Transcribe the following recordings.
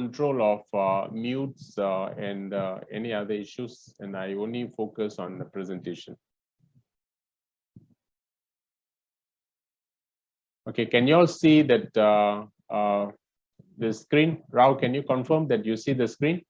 control of mutes and any other issues, and I only focus on the presentation. Okay, can you all see that the screen? Rao, can you confirm that you see the screen?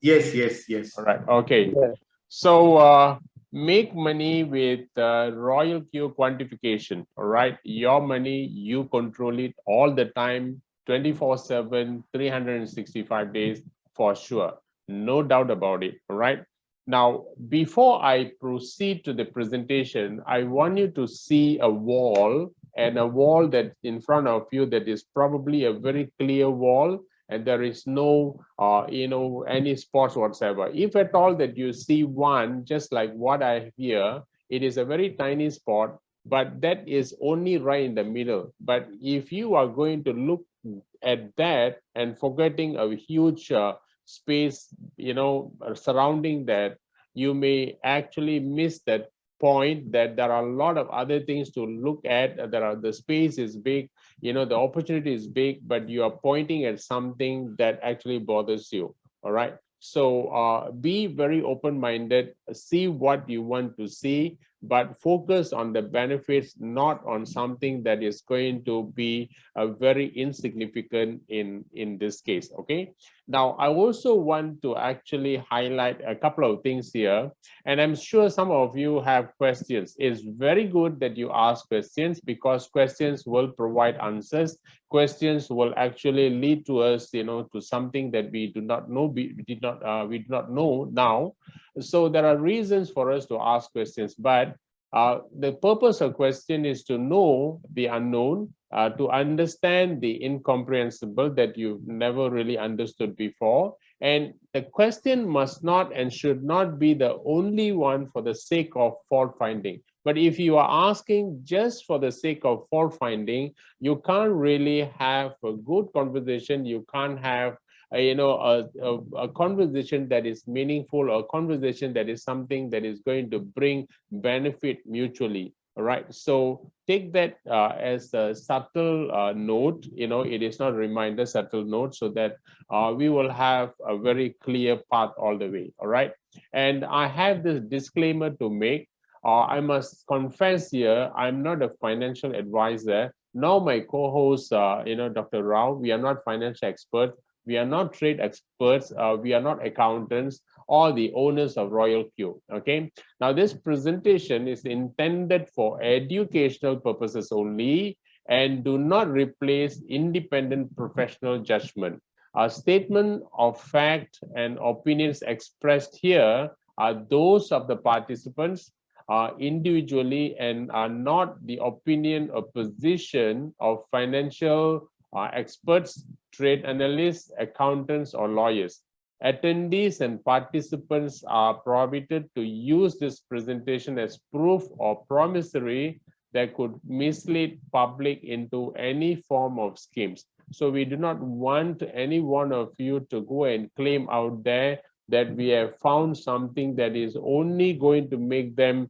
Yes, yes, yes. All right, okay. Yeah. So make money with 𝐷𝐸𝐿Q quantification. All right, your money, you control it all the time, 24/7, 365 days for sure. No doubt about it. All right. Now, before I proceed to the presentation, I want you to see a wall, and a wall that in front of you that is probably a very clear wall, and there is no any spots whatsoever. If at all that you see one, just like what I have here, it is a very tiny spot, but that is only right in the middle. But if you are going to look at that and forgetting a huge space surrounding that, you may actually miss that point, that there are a lot of other things to look at. The space is big, the opportunity is big, but you are pointing at something that actually bothers you. All right, so be very open-minded, see what you want to see, but focus on the benefits, not on something that is going to be very insignificant in this case. Okay, now I also want to actually highlight a couple of things here, and I'm sure some of you have questions. It's very good that you ask questions, because questions will provide answers. Questions will actually lead to us, to something that we do not know, we do not know now. So there are reasons for us to ask questions, but the purpose of question is to know the unknown, to understand the incomprehensible that you've never really understood before. And the question must not and should not be the only one for the sake of fault finding. But if you are asking just for the sake of fault finding, you can't really have a good conversation. You can't have a conversation that is meaningful, or a conversation that is something that is going to bring benefit mutually. All right, so take that as a subtle note. It is not a reminder, subtle note, so that we will have a very clear path all the way. All right, and I have this disclaimer to make. I must confess here, I'm not a financial advisor. Now my co-host, Dr. Rao, we are not financial experts. We are not trade experts. We are not accountants or the owners of 𝐷𝐸𝐿Q. Okay. Now, this presentation is intended for educational purposes only, and do not replace independent professional judgment. A statement of fact and opinions expressed here are those of the participants individually, and are not the opinion or position of financial experts, trade analysts, accountants, or lawyers. Attendees and participants are prohibited to use this presentation as proof or promissory that could mislead public into any form of schemes. So we do not want any one of you to go and claim out there that we have found something that is only going to make them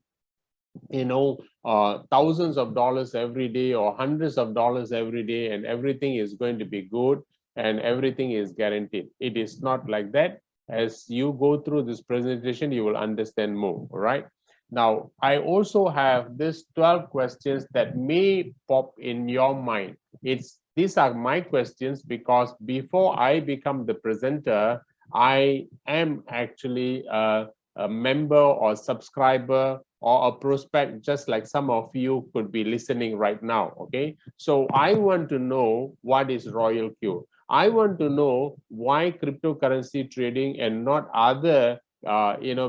thousands of dollars every day, or hundreds of dollars every day, and everything is going to be good and everything is guaranteed. It is not like that. As you go through this presentation, you will understand more. All right, now I also have this 12 questions that may pop in your mind. These are my questions, because before I become the presenter, I am actually a member or subscriber or a prospect, just like some of you could be listening right now. Okay, so I want to know what is 𝐷𝐸𝐿Q. I want to know why cryptocurrency trading and not other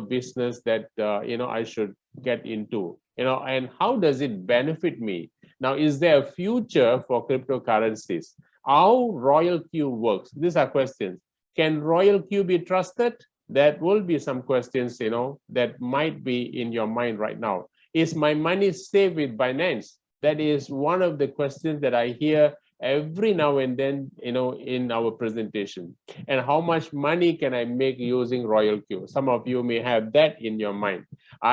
business that I should get into, and how does it benefit me. Now, is there a future for cryptocurrencies? How 𝐷𝐸𝐿Q works? These are questions. Can 𝐷𝐸𝐿Q be trusted? That will be some questions, that might be in your mind right now. Is my money safe with Binance? That is one of the questions that I hear every now and then, in our presentation. And how much money can I make using 𝐷𝐸𝐿Q? Some of you may have that in your mind.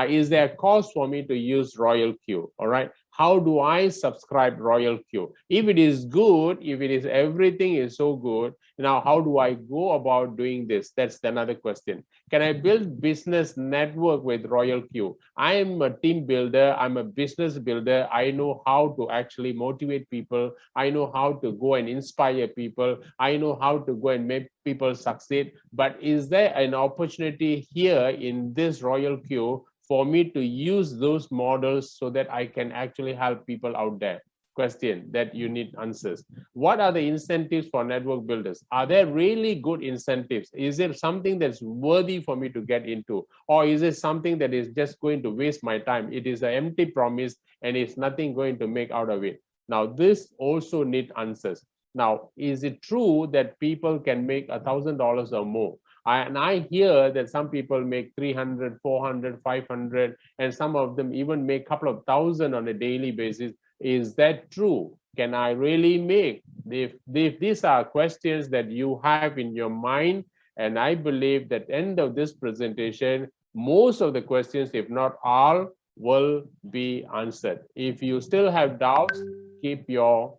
Is there a cost for me to use 𝐷𝐸𝐿Q? All right. how do I subscribe RoyalQ? If it is good, if it is everything is so good, now how do I go about doing this? That's another question. Can I build business network with RoyalQ? I am a team builder. I'm a business builder. I know how to actually motivate people. I know how to go and inspire people. I know how to go and make people succeed. But is there an opportunity here in this RoyalQ for me to use those models so that I can actually help people out there? Question that you need answers. What are the incentives for network builders? Are there really good incentives? Is it something that's worthy for me to get into? Or is it something that is just going to waste my time? It is an empty promise and it's nothing going to make out of it. Now, this also need answers. Now, is it true that people can make $1,000 or more? And I hear that some people make 300, 400, 500, and some of them even make a couple of thousand on a daily basis. Is that true? Can I really make? If these are questions that you have in your mind, and I believe that at the end of this presentation, most of the questions, if not all, will be answered. If you still have doubts, keep your,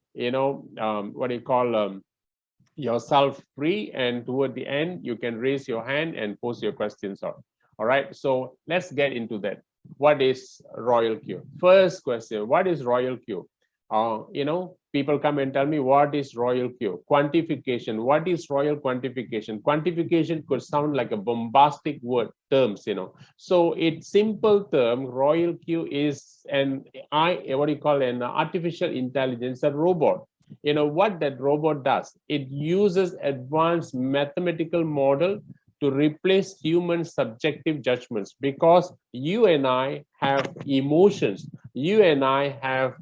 yourself free, and toward the end, you can raise your hand and post your questions on. All right, so let's get into that. What is RoyalQ? First question, what is RoyalQ? People come and tell me, what is RoyalQ? Quantification, what is royal quantification? Quantification could sound like a bombastic word, terms, So it's simple term, RoyalQ is an artificial intelligence, a robot. What that robot does, it uses advanced mathematical model to replace human subjective judgments, because you and I have emotions, you and I have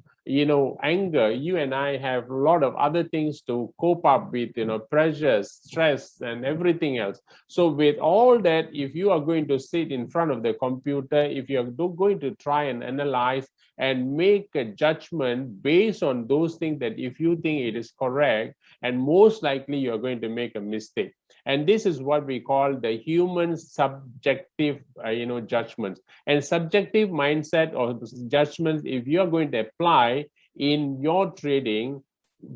anger, you and I have a lot of other things to cope up with, pressures, stress, and everything else. So with all that, if you are going to sit in front of the computer, if you're going to try and analyze and make a judgment based on those things, that if you think it is correct, and most likely you're going to make a mistake. And this is what we call the human subjective, judgments. And subjective mindset or judgments, if you're going to apply in your trading,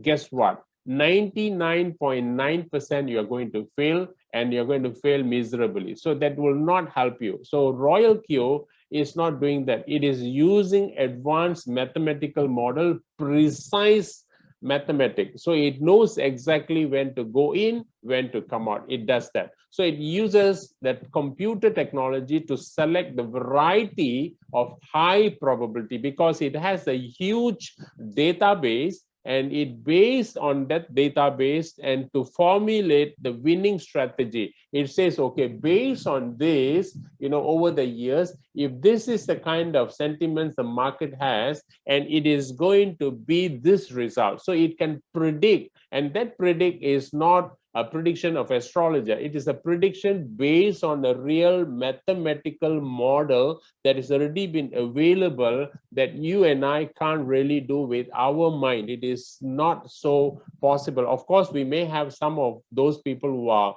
guess what? 99.9% you're going to fail, and you're going to fail miserably. So that will not help you. So RoyalQ is not doing that. It is using advanced mathematical model, precise mathematics. So it knows exactly when to go in, when to come out. It does that. So it uses that computer technology to select the variety of high probability, because it has a huge database, and it based on that database and to formulate the winning strategy. It says, okay, based on this, over the years, if this is the kind of sentiments the market has, and it is going to be this result. So it can predict, and that predict is not a prediction of astrologer. It is a prediction based on a real mathematical model that has already been available, that you and I can't really do with our mind. It is not so possible. Of course, we may have some of those people who are,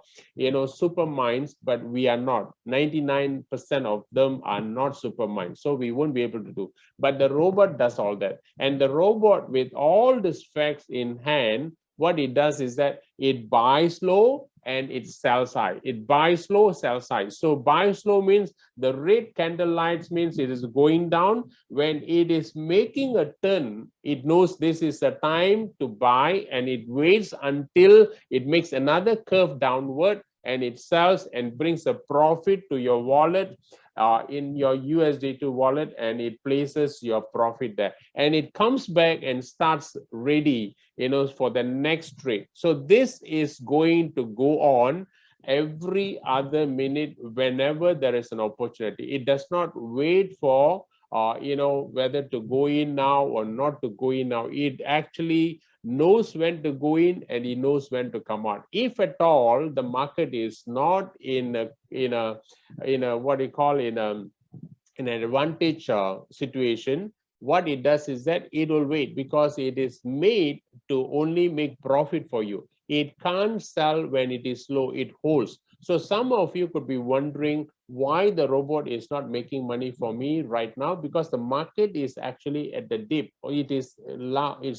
super minds, but we are not. 99% of them are not super minds. So we won't be able to do. But the robot does all that. And the robot, with all these facts in hand, what it does is that it buys low and it sells high. It buys low, sells high. So buys low means the red candle lights means it is going down. When it is making a turn, it knows this is the time to buy, and it waits until it makes another curve downward, and it sells and brings a profit to your wallet, in your USD2 wallet, and it places your profit there, and it comes back and starts ready, for the next trade. So this is going to go on every other minute whenever there is an opportunity. It does not wait for whether to go in now or not to go in now. It actually knows when to go in, and he knows when to come out. If at all the market is not in an advantage situation, what it does is that it will wait, because it is made to only make profit for you. It can't sell when it is low, it holds. So some of you could be wondering, why the robot is not making money for me right now, because the market is actually at the dip, or it's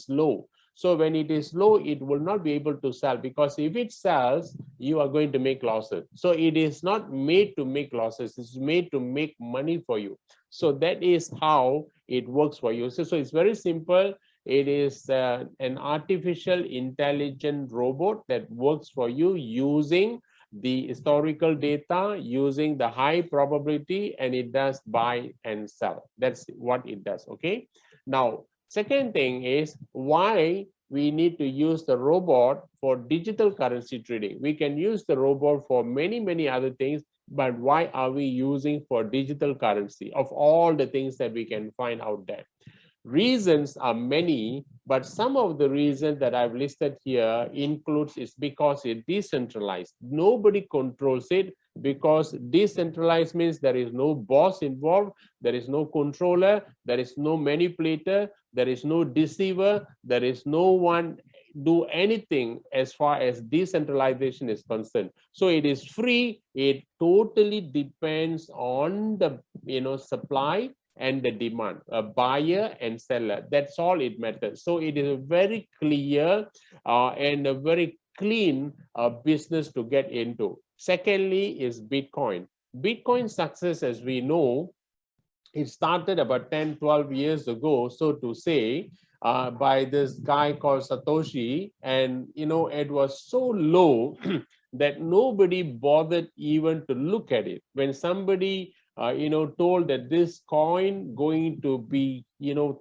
low. So when it is low, it will not be able to sell, because if it sells, you are going to make losses. So it is not made to make losses, it's made to make money for you. So that is how it works for you. So it's very simple. It is an artificial intelligent robot that works for you using the historical data, using the high probability, and it does buy and sell. That's what it does. Okay. Now, second thing is why we need to use the robot for digital currency trading. We can use the robot for many other things, but why are we using for digital currency of all the things that we can find out there? Reasons are many, but some of the reasons that I've listed here includes is because it's decentralized. Nobody controls it, because decentralized means there is no boss involved, there is no controller, there is no manipulator, there is no deceiver, there is no one do anything as far as decentralization is concerned. So it is free. It totally depends on the supply and the demand, a buyer and seller. That's all it matters. So it is a very clear and a very clean business to get into. Secondly is Bitcoin. Bitcoin success, as we know, it started about 10-12 years ago, so to say, by this guy called Satoshi, and it was so low that nobody bothered even to look at it. When somebody told that this coin going to be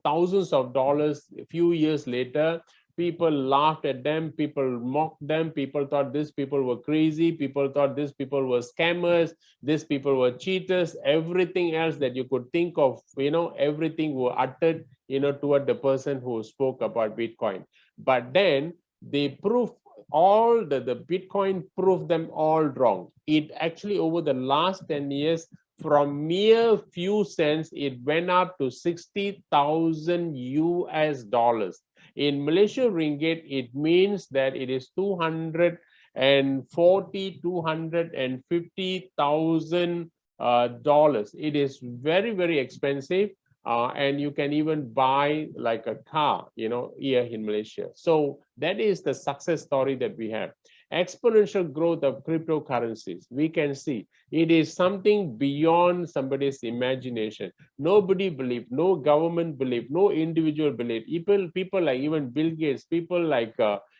thousands of dollars a few years later, people laughed at them, people mocked them, people thought these people were crazy, people thought these people were scammers, these people were cheaters, everything else that you could think of, everything were uttered toward the person who spoke about Bitcoin. But then they proved all the Bitcoin proved them all wrong. It actually, over the last 10 years, from mere few cents, it went up to 60,000 US dollars. In Malaysia ringgit, it means that it is 250,000 dollars. It is very expensive, and you can even buy like a car, here in Malaysia. So that is the success story that we have. Exponential growth of cryptocurrencies. We can see it is something beyond somebody's imagination. Nobody believed, no government believed, no individual believed. People like even Bill Gates, people like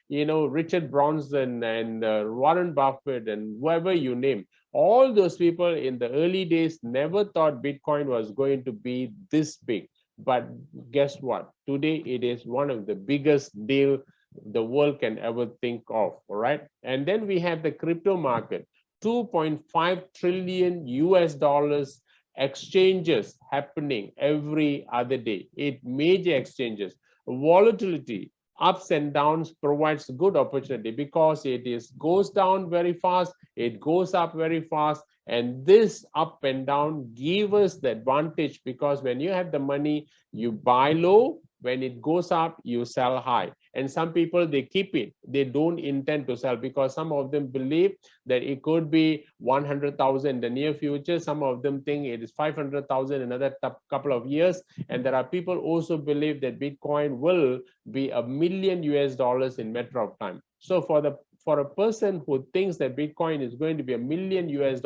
Richard Branson and Warren Buffett and whoever you name, all those people in the early days never thought Bitcoin was going to be this big. But guess what? Today it is one of the biggest deal the world can ever think of. All right. And then we have the crypto market, 2.5 trillion US dollars exchanges happening every other day. Major exchanges. Volatility, ups and downs, provides good opportunity, because it goes down very fast, it goes up very fast, and this up and down give us the advantage, because when you have the money, you buy low, when it goes up, you sell high. And some people, they keep it, they don't intend to sell, because some of them believe that it could be 100,000 in the near future. Some of them think it is 500,000 in another couple of years. And there are people also believe that Bitcoin will be $1 million US in matter of time. So for a person who thinks that Bitcoin is going to be $1 million US,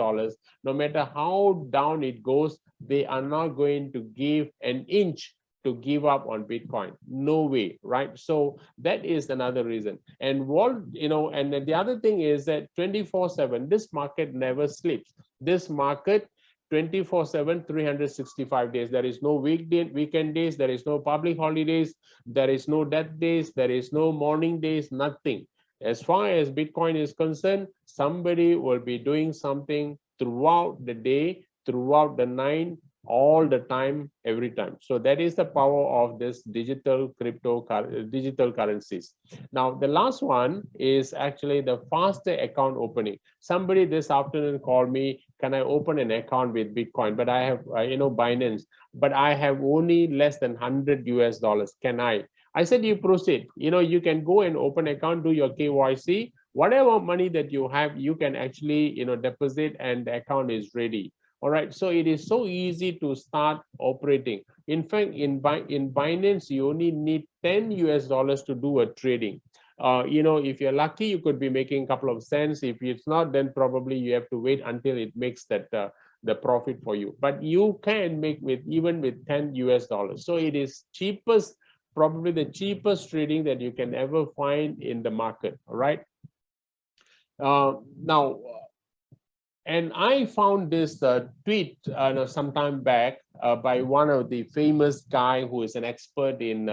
no matter how down it goes, they are not going to give an inch to give up on Bitcoin. No way, right? So that is another reason. And and the other thing is that 24/7, this market never sleeps. This market 24/7, 365 days. There is no weekend days, there is no public holidays, there is no death days, there is no morning days, nothing. As far as Bitcoin is concerned, somebody will be doing something throughout the day, throughout the night, all the time, every time. So that is the power of this digital currencies. Now, the last one is actually the faster account opening. Somebody this afternoon called me, can I open an account with Bitcoin? But I have, Binance, but I have only less than 100 US dollars. Can I? I said, you proceed. You can go and open account, do your KYC, whatever money that you have, you can actually, deposit, and the account is ready. All right, so it is so easy to start operating. In fact, in Binance, you only need $10 to do a trading. If you're lucky, you could be making a couple of cents. If it's not, then probably you have to wait until it makes that the profit for you. But you can make even with $10. So it is cheapest, probably the cheapest trading that you can ever find in the market. All right. Now, and I found this tweet some time back by one of the famous guy who is an expert in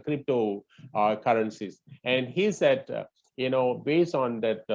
crypto currencies, and he said based on that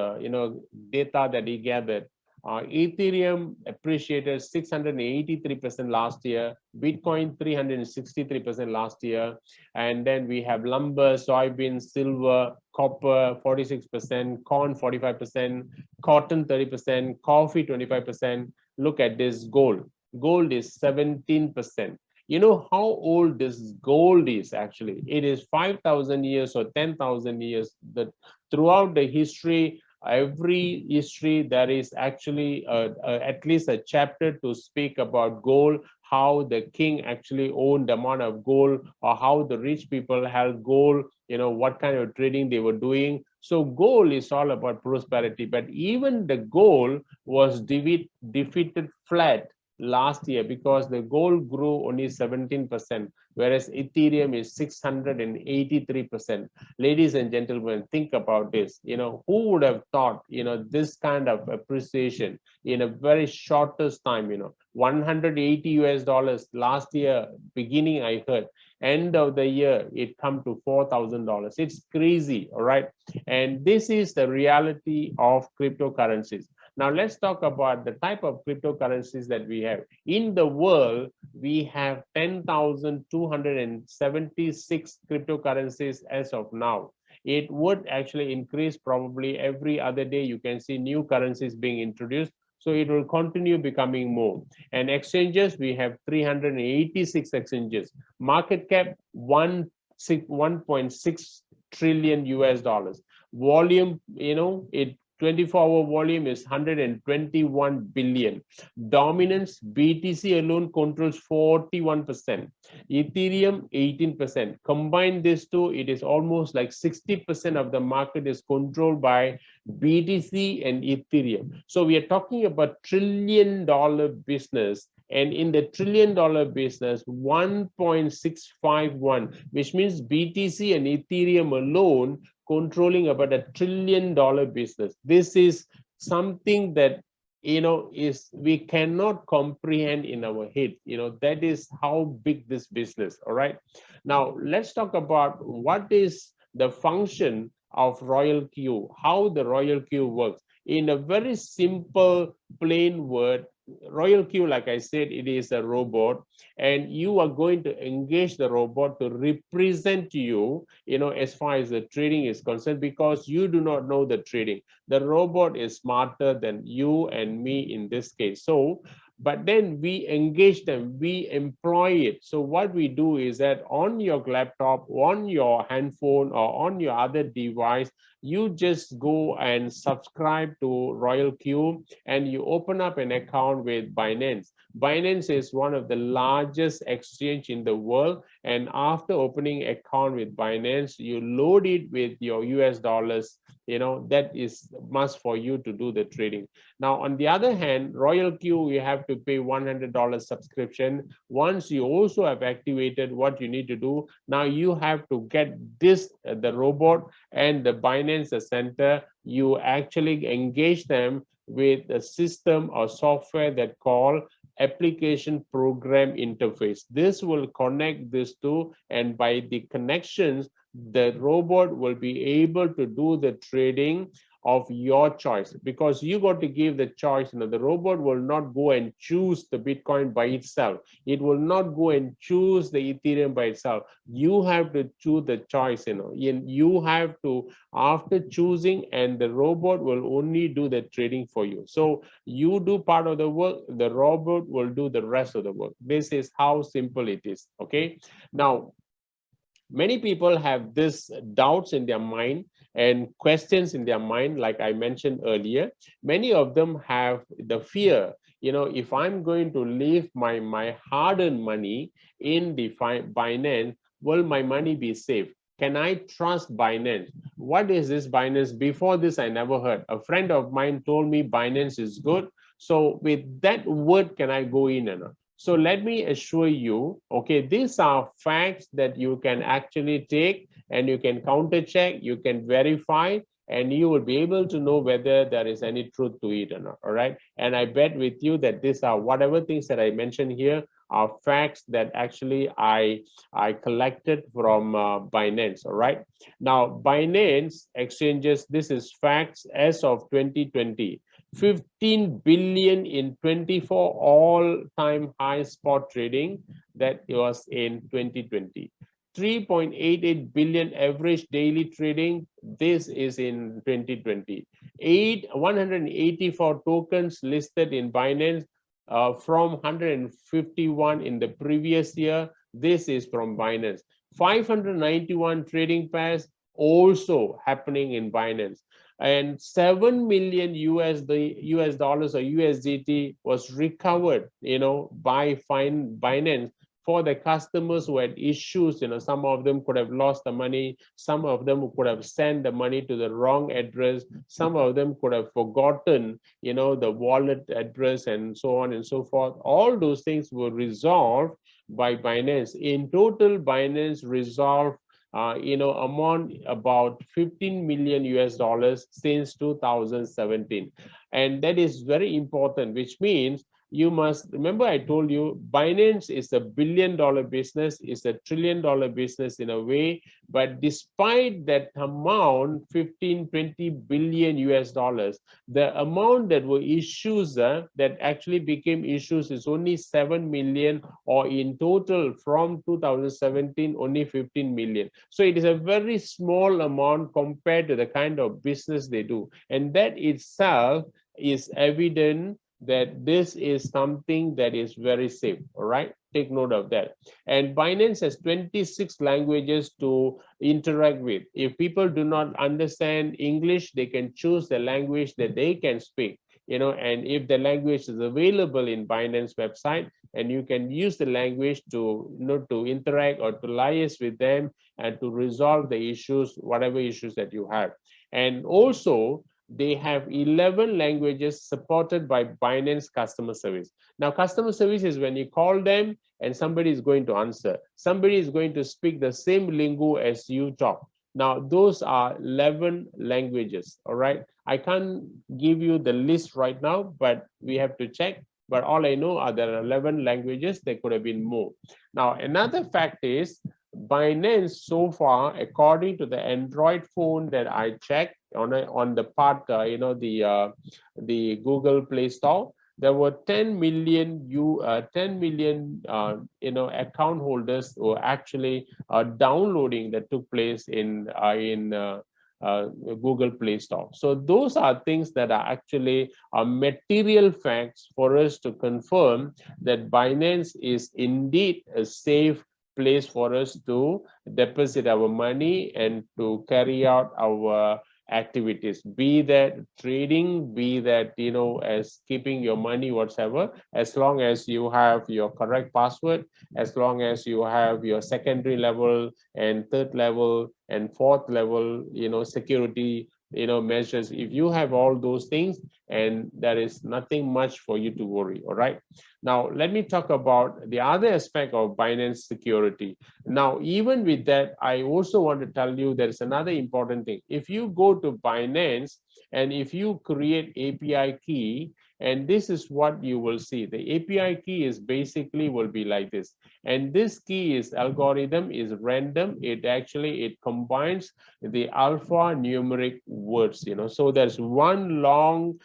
data that he gathered, Ethereum appreciated 683% last year, Bitcoin 363% last year, and then we have lumber, soybean, silver, copper 46%, corn 45%, cotton 30%, coffee 25%. Look at this gold. Gold is 17%. You know how old this gold is actually? It is 5,000 years or 10,000 years. That throughout the history, every history, there is actually at least a chapter to speak about gold, how the king actually owned the amount of gold, or how the rich people held gold, what kind of trading they were doing. So gold is all about prosperity, but even the gold was defeated flat last year because the gold grew only 17%, whereas Ethereum is 683%. Ladies and gentlemen, think about this. Who would have thought, this kind of appreciation in a very shortest time, $180 last year, beginning I heard, end of the year, it come to $4,000. It's crazy, all right? And this is the reality of cryptocurrencies. Now, let's talk about the type of cryptocurrencies that we have. In the world, we have 10,276 cryptocurrencies as of now. It would actually increase probably every other day. You can see new currencies being introduced. So it will continue becoming more. And exchanges, we have 386 exchanges. Market cap, $1.6 trillion US. Volume, 24-hour volume is 121 billion. Dominance, BTC alone controls 41%. Ethereum, 18%. Combine these two, it is almost like 60% of the market is controlled by BTC and Ethereum. So we are talking about trillion-dollar business. And in the trillion-dollar business, 1.651, which means BTC and Ethereum alone controlling about $1 trillion business. This is something that we cannot comprehend in our head. That is how big this business. All right. Now let's talk about what is the function of RoyalQ, how the RoyalQ works. In a very simple, plain word, RoyalQ, like I said, it is a robot, and you are going to engage the robot to represent you, as far as the trading is concerned, because you do not know the trading. The robot is smarter than you and me in this case. So, but then we engage them, we employ it. So what we do is that on your laptop, on your handphone, or on your other device, you just go and subscribe to RoyalQ, and you open up an account with Binance. Binance is one of the largest exchange in the world, and after opening account with Binance, you load it with your US dollars. That is must for you to do the trading. Now, on the other hand, RoyalQ, you have to pay $100 subscription. Once you also have activated what you need to do, now you have to get this, the robot and the Binance center, you actually engage them with a system or software that called application program interface. This will connect these two, and by the connections, the robot will be able to do the trading of your choice, because you got to give the choice. The robot will not go and choose the Bitcoin by itself. It will not go and choose the Ethereum by itself. You have to choose the choice, you have to, after choosing, and the robot will only do the trading for you. So you do part of the work, the robot will do the rest of the work. This is how simple it is. Okay. Now, many people have this doubts in their mind, and questions in their mind, like I mentioned earlier. Many of them have the fear, if I'm going to leave my hard-earned money in the Binance, will my money be safe? Can I trust Binance? What is this Binance? Before this, I never heard. A friend of mine told me Binance is good. So with that word, can I go in or not? So let me assure you, okay, these are facts that you can actually take and you can counter check, you can verify, and you will be able to know whether there is any truth to it or not. All right. And I bet with you that these are whatever things that I mentioned here are facts that actually I collected from Binance. All right. Now, Binance exchanges, this is facts as of 2020. 15 billion in 24 all-time high spot trading. That was in 2020. 3.88 billion average daily trading. This is in 2020. 184 tokens listed in Binance from 151 in the previous year. This is from Binance. 591 trading pairs also happening in Binance. And 7 million US dollars or USDT was recovered, by Binance for the customers who had issues. Some of them could have lost the money. Some of them could have sent the money to the wrong address. Some of them could have forgotten, the wallet address and so on and so forth. All those things were resolved by Binance. In total, Binance resolved amount about 15 million US dollars since 2017. And that is very important, which means you must remember, I told you, Binance is a billion-dollar business, is a trillion-dollar business in a way, but despite that amount, 15, 20 billion US dollars, the amount that were issues that actually became issues is only 7 million, or in total from 2017, only 15 million. So it is a very small amount compared to the kind of business they do. And that itself is evident that this is something that is very safe. All right, take note of that. And Binance has 26 languages to interact with. If people do not understand English, they can choose the language that they can speak, and if the language is available in Binance website, and you can use the language to to interact or to liaise with them and to resolve the issues, whatever issues that you have. And also, they have 11 languages supported by Binance customer service. Now, customer service is when you call them and somebody is going to answer. Somebody is going to speak the same lingo as you talk. Now, those are 11 languages, all right? I can't give you the list right now, but we have to check. But all I know are there are 11 languages. There could have been more. Now, another fact is Binance so far, according to the Android phone that I checked on the part, the Google Play Store, there were 10 million account holders who actually downloading that took place in Google Play Store. So those are things that are actually material facts for us to confirm that Binance is indeed a safe place for us to deposit our money and to carry out our activities, be that trading, be that as keeping your money, whatsoever, as long as you have your correct password, as long as you have your secondary level and third level and fourth level security measures. If you have all those things, and there is nothing much for you to worry. All right. Now, let me talk about the other aspect of Binance security. Now, even with that, I also want to tell you there is another important thing. If you go to Binance and if you create API key, and this is what you will see. The API key is basically will be like this. And this key is algorithm, is random. It combines the alphanumeric words, So there's one long,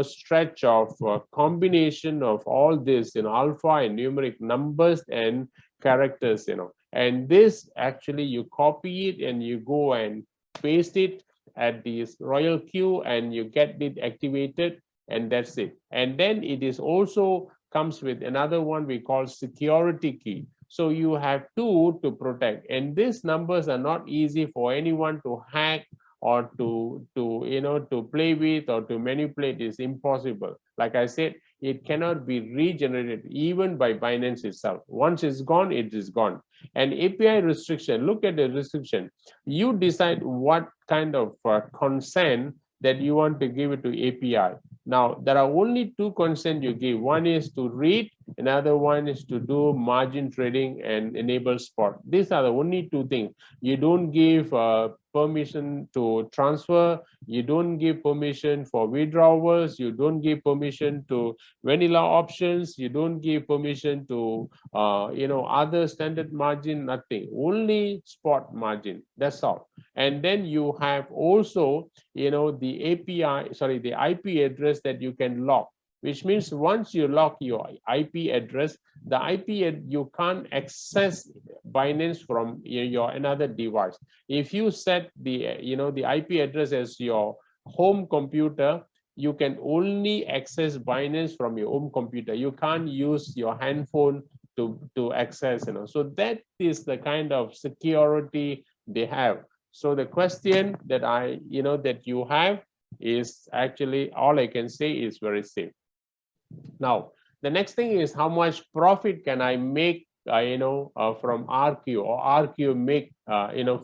stretch of combination of all this, alpha and numeric numbers and characters, And this actually you copy it and you go and paste it at this Royal Queue and you get it activated. And that's it. And then it is also comes with another one we call security key. So you have two to protect. And these numbers are not easy for anyone to hack or to play with or to manipulate is impossible. Like I said, it cannot be regenerated even by Binance itself. Once it's gone, it is gone. And API restriction, look at the restriction. You decide what kind of consent that you want to give it to API. Now, there are only two consent you give. One is to read, another one is to do margin trading and enable spot. These are the only two things. You don't give permission to transfer, you don't give permission for withdrawals, you don't give permission to vanilla options, you don't give permission to other standard margin, nothing, only spot margin, that's all. And then you have also the IP address that you can lock, which means once you lock your IP address, you can't access Binance from your another device. If you set the IP address as your home computer, you can only access Binance from your home computer. You can't use your handphone to access. So that is the kind of security they have. So the question that that you have is actually, all I can say is very safe. Now, the next thing is, how much profit can I make from 𝐷𝐞, or 𝐷𝐞 make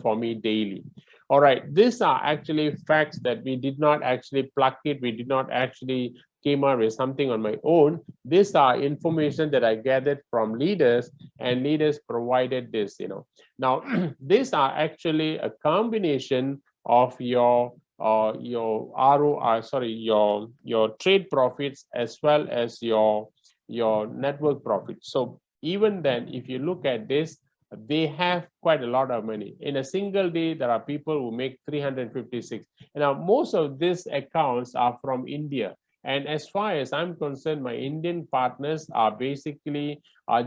for me daily? All right, these are actually facts that we did not actually pluck it, we did not actually came out with something on my own. These are information that I gathered from leaders, and leaders provided this. Now these are actually a combination of your ROI, your trade profits, as well as your network profits. So even then, if you look at this, they have quite a lot of money. In a single day, there are people who make 356. Now, most of these accounts are from India. And as far as I'm concerned, my Indian partners are basically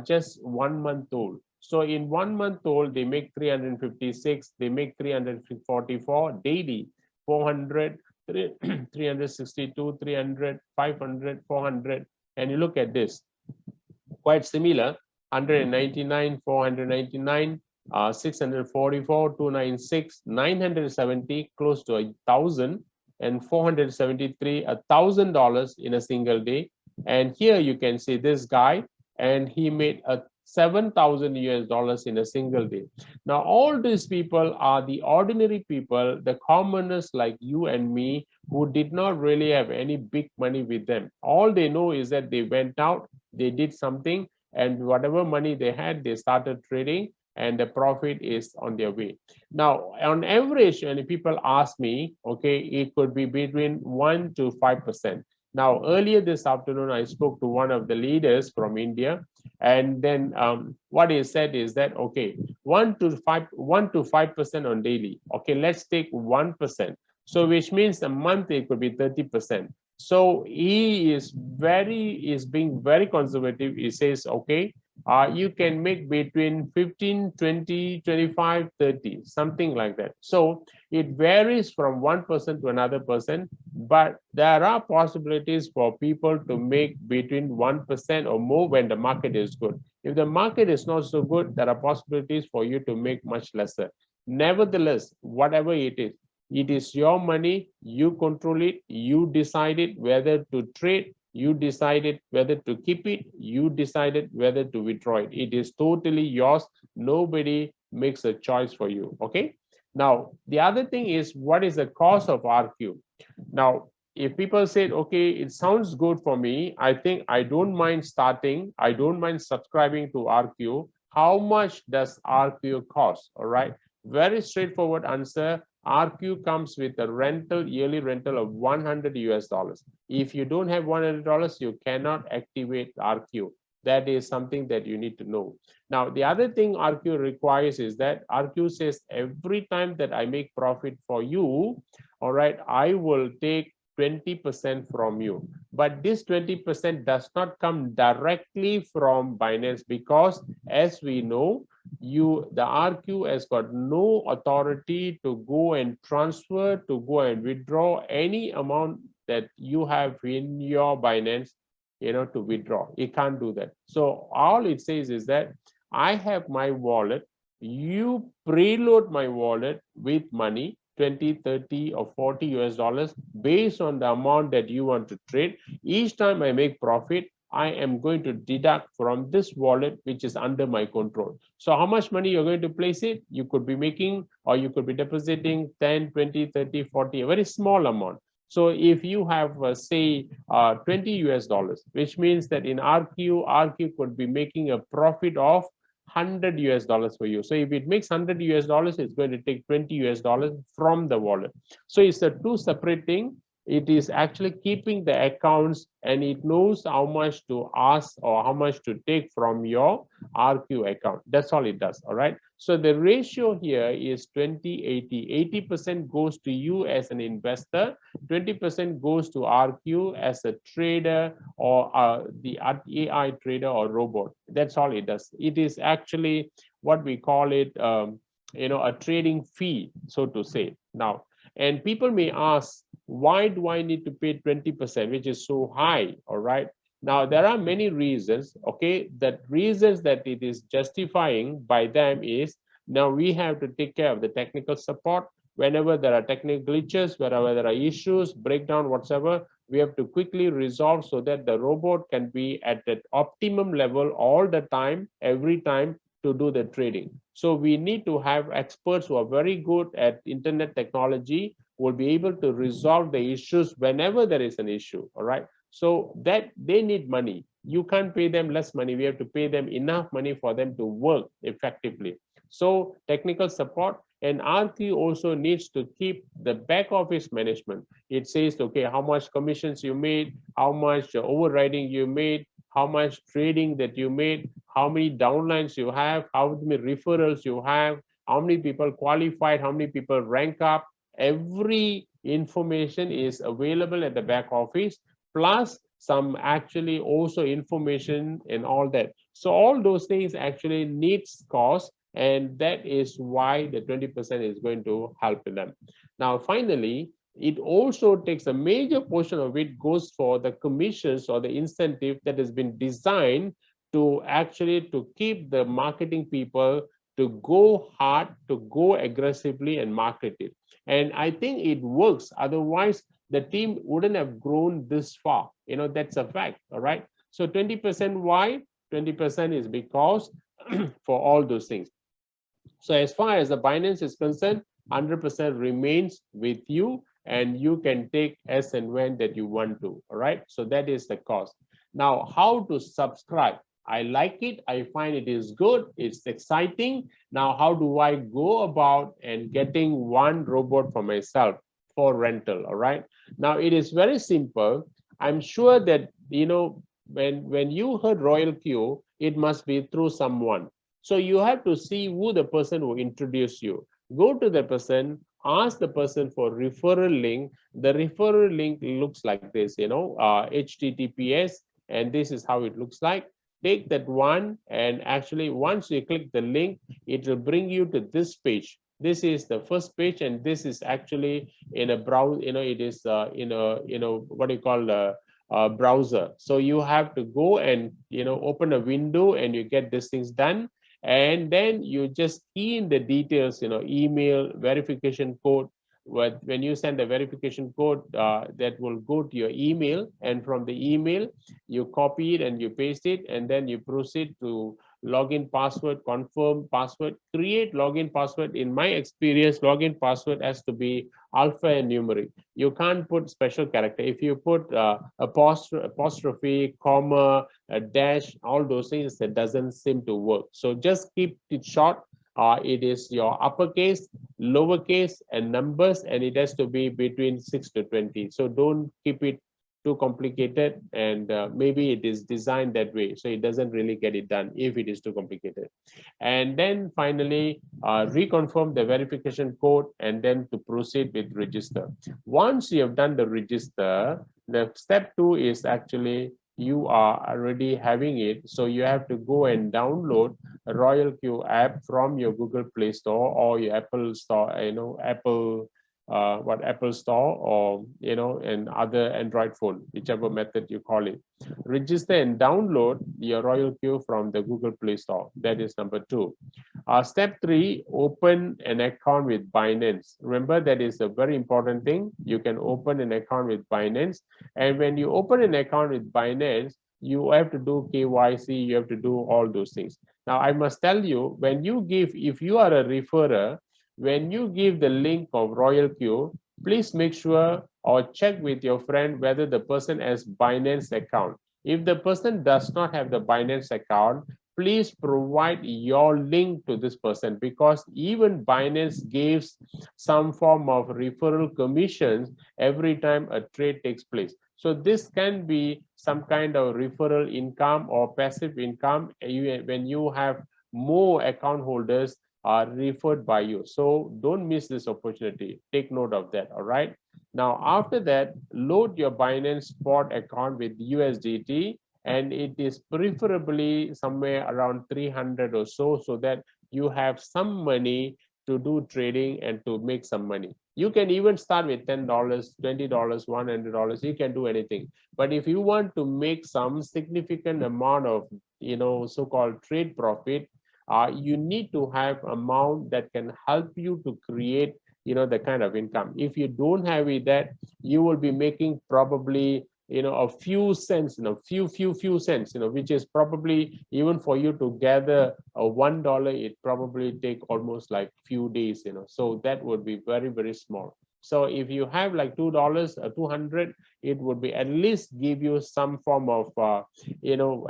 just 1 month old. So in 1 month old, they make 356, they make 344 daily, 400, 362, 300, 500, 400. And you look at this, quite similar, 199, 499, 644, 296, 970, close to 1,000, and 473, $1,000 in a single day. And here you can see this guy, and he made a $7,000 in a single day. Now, all these people are the ordinary people, the commoners like you and me, who did not really have any big money with them. All they know is that they went out, they did something, and whatever money they had, they started trading, and the profit is on their way. Now, on average, when people ask me, okay, it could be between 1 to 5%. Now, earlier this afternoon, I spoke to one of the leaders from India, and then what he said is that, okay, 1 to 5% on daily. Okay, let's take 1%. So which means a month it could be 30%. So he is being very conservative. He says, okay, you can make between 15, 20, 25, 30, something like that. So it varies from one person to another person, but there are possibilities for people to make between 1% or more when the market is good. If the market is not so good, there are possibilities for you to make much lesser. Nevertheless, whatever it is your money, you control it, you decided whether to trade, you decided whether to keep it, you decided whether to withdraw it. It is totally yours. Nobody makes a choice for you, okay? Now, the other thing is, what is the cost of 𝐷𝐞? Now, if people say, okay, it sounds good for me, I think I don't mind starting, I don't mind subscribing to 𝐷𝐞. How much does 𝐷𝐞 cost? All right, very straightforward answer. 𝐷𝐞 comes with a yearly rental of $100. If you don't have $100, you cannot activate 𝐷𝐞. That is something that you need to know. Now, the other thing 𝐷𝐞 requires is that 𝐷𝐞 says every time that I make profit for you, all right, I will take 20% from you. But this 20% does not come directly from Binance, because as we know, the 𝐷𝐞 has got no authority to go and transfer, to go and withdraw any amount that you have in your Binance, to withdraw. It can't do that. So all it says is that I have my wallet, you preload my wallet with money, 20, 30, or 40 US dollars based on the amount that you want to trade. Each time I make profit, I am going to deduct from this wallet, which is under my control. So how much money you're going to place it? You could be making, or you could be depositing 10, 20, 30, 40, a very small amount. So if you have, say, 20 US dollars, which means that in 𝐴𝐼𝑞 could be making a profit of 100 US dollars for you. So if it makes 100 US dollars, it's going to take 20 US dollars from the wallet. So it's a two separate thing. It is actually keeping the accounts, and it knows how much to ask or how much to take from your 𝐴𝐼𝑞 account. That's all it does. All right. So the ratio here is 20-80. 80% goes to you as an investor, 20% goes to 𝐴𝐼𝑞 as a trader, or the AI trader or robot. That's all it does. It is actually what we call it, a trading fee, so to say. Now, and people may ask, why do I need to pay 20%, which is so high? All right. Now, there are many reasons, okay, that reasons that it is justifying by them is, now we have to take care of the technical support. Whenever there are technical glitches, wherever there are issues, breakdown, whatsoever, we have to quickly resolve so that the robot can be at the optimum level all the time, every time, to do the trading. So we need to have experts who are very good at internet technology, will be able to resolve the issues whenever there is an issue. All right. So that they need money. You can't pay them less money. We have to pay them enough money for them to work effectively. So technical support, and 𝐴𝐼𝑞 also needs to keep the back office management. It says, okay, how much commissions you made, how much overriding you made, how much trading that you made, how many downlines you have, how many referrals you have, how many people qualified, how many people rank up. Every information is available at the back office, plus some actually also information and all that. So all those things actually needs cost, and that is why the 20% is going to help them. Now, finally, it also takes a major portion of it goes for the commissions or the incentive that has been designed to actually to keep the marketing people to go hard, to go aggressively and market it. And I think it works. Otherwise, the team wouldn't have grown this far. That's a fact. All right. So 20%, why? 20% is because for all those things. So as far as the Binance is concerned, 100% remains with you, and you can take as and when that you want to. All right. So that is the cost. Now, how to subscribe? I like it. I find it is good. It's exciting. Now, how do I go about and getting one robot for myself for rental? All right. Now, it is very simple. I'm sure that, when you heard RoyalQ, it must be through someone. So you have to see who the person who introduced you. Go to the person, ask the person for referral link. The referral link looks like this, HTTPS, and this is how it looks like. Take that one, and actually once you click the link, it will bring you to this page. This is the first page, and this is actually in a browser. It is in a what do you call the browser. So you have to go and open a window, and you get these things done, and then you just key in the details, email, verification code. When you send the verification code, that will go to your email, and from the email you copy it and you paste it, and then you proceed to login password, confirm password, create login password. In my experience, login password has to be alphanumeric. You can't put special character. If you put apostrophe, comma, a dash, all those things, that doesn't seem to work. So just keep it short. It is your uppercase, lowercase, and numbers, and it has to be between 6 to 20. So don't keep it too complicated, and maybe it is designed that way, so it doesn't really get it done if it is too complicated. And then finally, reconfirm the verification code, and then to proceed with register. Once you have done the register, the step 2 is actually you are already having it, so you have to go and download a RoyalQ app from your Google Play Store or your Apple Store, Apple Store, or and other Android phone, whichever method you call it. Register and download your RoyalQ from the Google Play Store. That is number 2. Step 3, open an account with Binance. Remember, that is a very important thing. You can open an account with Binance. And when you open an account with Binance, you have to do KYC, you have to do all those things. Now, I must tell you, when you give, if you are a referrer, when you give the link of RoyalQ, please make sure or check with your friend whether the person has Binance account. If the person does not have the Binance account, please provide your link to this person, because even Binance gives some form of referral commissions every time a trade takes place. So this can be some kind of referral income or passive income when you have more account holders are referred by you. So don't miss this opportunity. Take note of that. All right. Now, after that, load your Binance Spot account with USDT, and it is preferably somewhere around 300 or so that you have some money to do trading and to make some money. You can even start with $10, $20, $100. You can do anything. But if you want to make some significant amount of, so-called trade profit, you need to have amount that can help you to create, the kind of income. If you don't have it, that you will be making probably, a few cents, few cents, which is probably, even for you to gather a $1, it probably take almost like few days, so that would be very, very small. So if you have like $2 or 200, it would be at least give you some form of,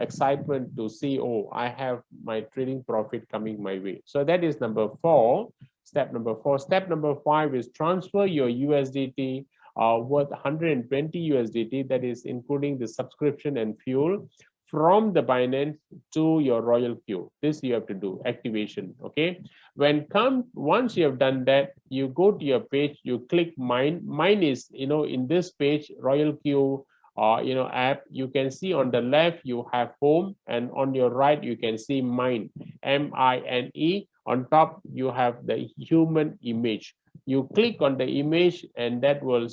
excitement to see, oh, I have my trading profit coming my way. So that is number 4, step number 4. Step number 5 is transfer your USDT worth 120 USDT, that is including the subscription and fuel, from the Binance to your RoyalQ. This you have to do, activation. Okay. Once you have done that, you go to your page, you click mine. Mine is, in this page, RoyalQ app. You can see on the left you have home, and on your right you can see mine, MINE. On top you have the human image. You click on the image, and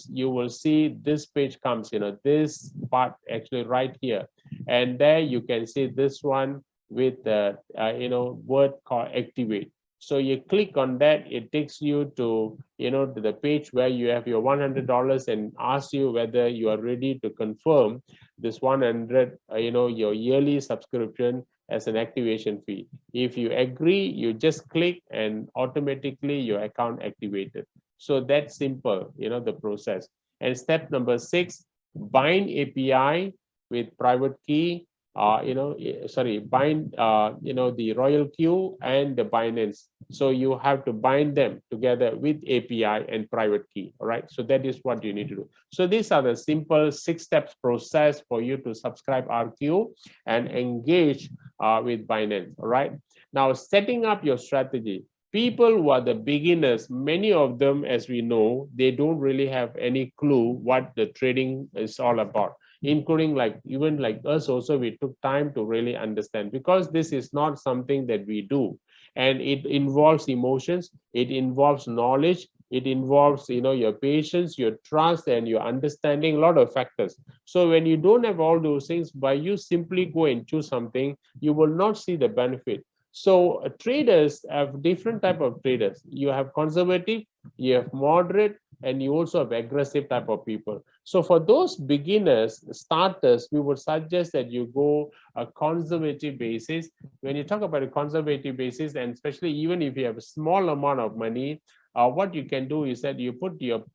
you will see this page comes, this part actually right here, and there you can see this one with the word called activate. So you click on that, it takes you to to the page where you have your $100 and asks you whether you are ready to confirm this 100 your yearly subscription as an activation fee. If you agree, you just click and automatically your account activated. So that's simple, the process. And step number 6, bind API with private key, bind the RoyalQ and the Binance. So you have to bind them together with API and private key. All right. So that is what you need to do. So these are the simple 6 steps process for you to subscribe RQ and engage with Binance. All right. Now, setting up your strategy. People who are the beginners, many of them, as we know, they don't really have any clue what the trading is all about, including even like us also, we took time to really understand, because this is not something that we do, and it involves emotions, it involves knowledge, it involves your patience, your trust, and your understanding, a lot of factors. So when you don't have all those things, by you simply go and choose something, you will not see the benefit. So traders have different type of traders. You have conservative, you have moderate, and you also have aggressive type of people. So for those beginners, starters, we would suggest that you go a conservative basis. When you talk about a conservative basis, and especially even if you have a small amount of money, what you can do is that you put your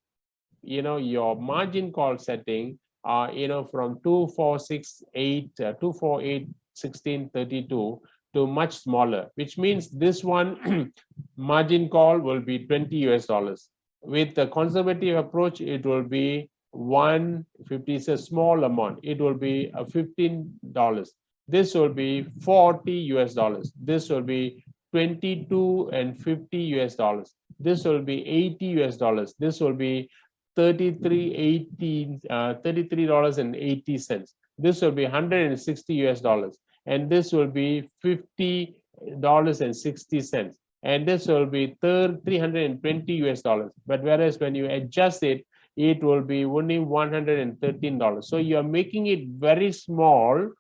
margin call setting from 248 1632 to much smaller, which means this one margin call will be $20. With the conservative approach, it will be 150, it's a small amount. It will be $15. This will be $40. This will be 22 and $50. This will be $80. This will be $33.80. This will be $160, and this will be $50.60, and this will be $320. But whereas when you adjust it, it will be only $113. So you are making it very small,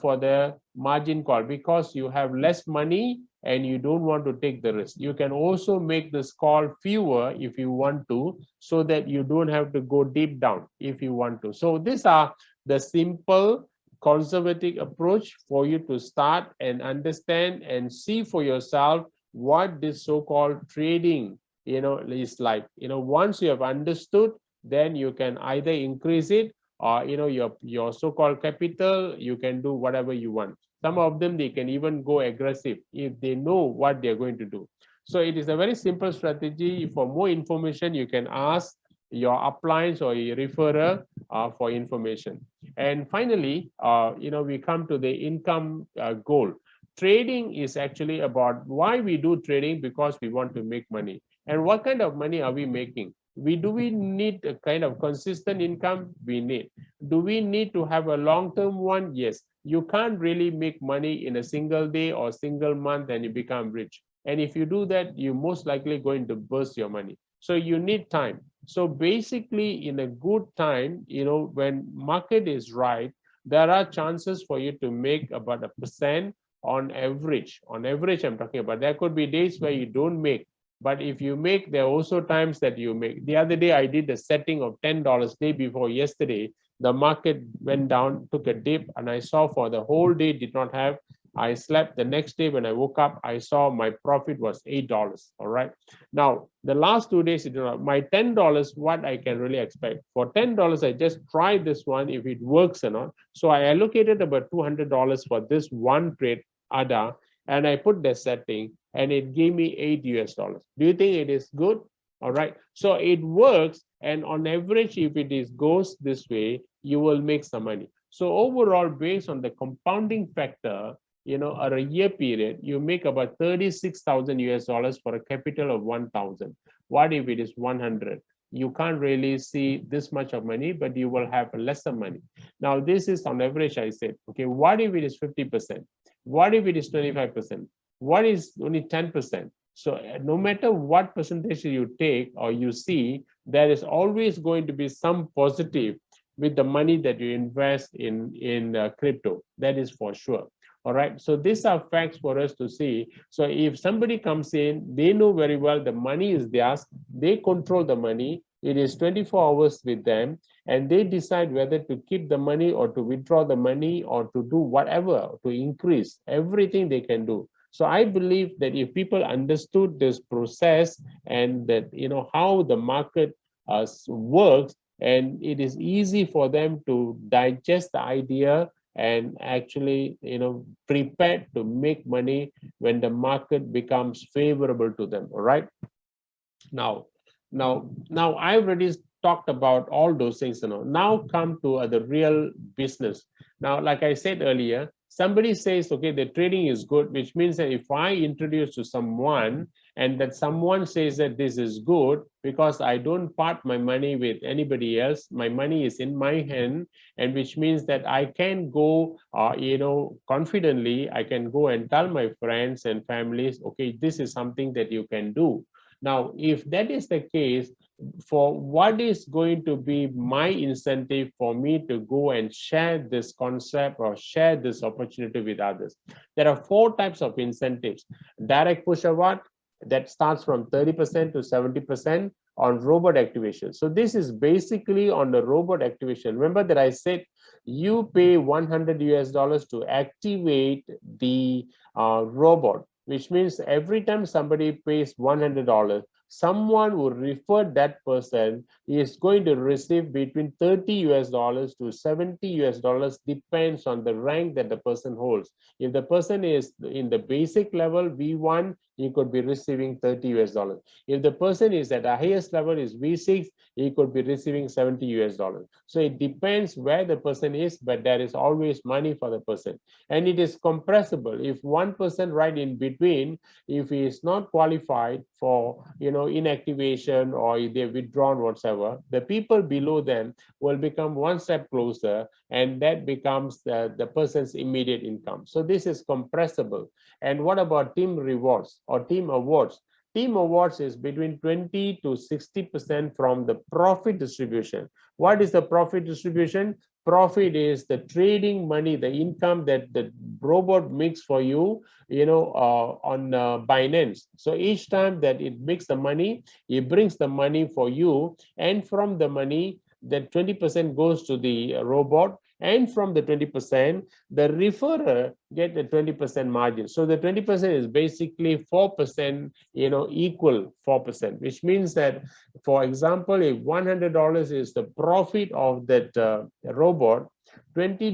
for the margin call because you have less money and you don't want to take the risk. You can also make this call fewer if you want to, so that you don't have to go deep down if you want to. So these are the simple conservative approach for you to start and understand and see for yourself what this so-called trading is like. Once you have understood, then you can either increase it or your so-called capital, you can do whatever you want. Some of them, they can even go aggressive if they know what they're going to do. So it is a very simple strategy. For more information, you can ask your uplines or your referrer for information. And finally, we come to the income goal. Trading is actually about why we do trading, because we want to make money. And what kind of money are we making? Do we need a kind of consistent income? We need. Do we need to have a long-term one? Yes. You can't really make money in a single day or single month and you become rich. And if you do that, you're most likely going to burst your money. So you need time. So basically, in a good time, when market is right, there are chances for you to make about 1% on average. On average, I'm talking about. There could be days where you don't make. But if you make, there are also times that you make. The other day, I did a setting of $10 day before yesterday. The market went down, took a dip, and I saw for the whole day did not have. I slept. The next day when I woke up, I saw my profit was $8. All right. Now, the last 2 days, my $10, what I can really expect. For $10, I just tried this one, if it works or not. So I allocated about $200 for this one trade, ADA, and I put the setting, and it gave me $8. Do you think it is good? All right. So it works. And on average, if it goes this way, you will make some money. So overall, based on the compounding factor, or a year period, you make about $36,000 for a capital of 1,000. What if it is 100? You can't really see this much of money, but you will have lesser money. Now, this is on average, I said. Okay, what if it is 50%? What if it is 25%? What is only 10%? So no matter what percentage you take or you see, there is always going to be some positive with the money that you invest in crypto. That is for sure. All right. So these are facts for us to see. So if somebody comes in, they know very well the money is theirs. They control the money. It is 24 hours with them, and they decide whether to keep the money or to withdraw the money or to do whatever, to increase everything they can do. So I believe that if people understood this process and that, how the market works, and it is easy for them to digest the idea and actually, prepared to make money when the market becomes favorable to them. All right. Now I already talked about all those things. Now come to the real business. Now, like I said earlier, somebody says, okay, the trading is good, which means that if I introduce to someone and that someone says that this is good because I don't part my money with anybody else, my money is in my hand, and which means that I can go, confidently, I can go and tell my friends and families, okay, this is something that you can do. Now, if that is the case, for what is going to be my incentive for me to go and share this concept or share this opportunity with others? There are 4 types of incentives. Direct push award, that starts from 30% to 70% on robot activation. So this is basically on the robot activation. Remember that I said you pay $100 to activate the robot, which means every time somebody pays $100, someone who referred that person is going to receive between $30 to $70, depends on the rank that the person holds. If the person is in the basic level, V1, he could be receiving $30. If the person is at the highest level, is V6, he could be receiving $70. So it depends where the person is, but there is always money for the person. And it is compressible. If one person right in between, if he is not qualified for, inactivation, or they've withdrawn whatsoever, the people below them will become one step closer, and that becomes the person's immediate income. So this is compressible. And what about team rewards or team awards? Team awards is between 20 to 60% from the profit distribution. What is the profit distribution? profit is the trading money, the income that the robot makes for you, on Binance. So each time that it makes the money, it brings the money for you, and from the money, that 20% goes to the robot, and from the 20%, the referrer get the 20% margin. So the 20% is basically 4%, equal 4%, which means that, for example, if $100 is the profit of that robot, $20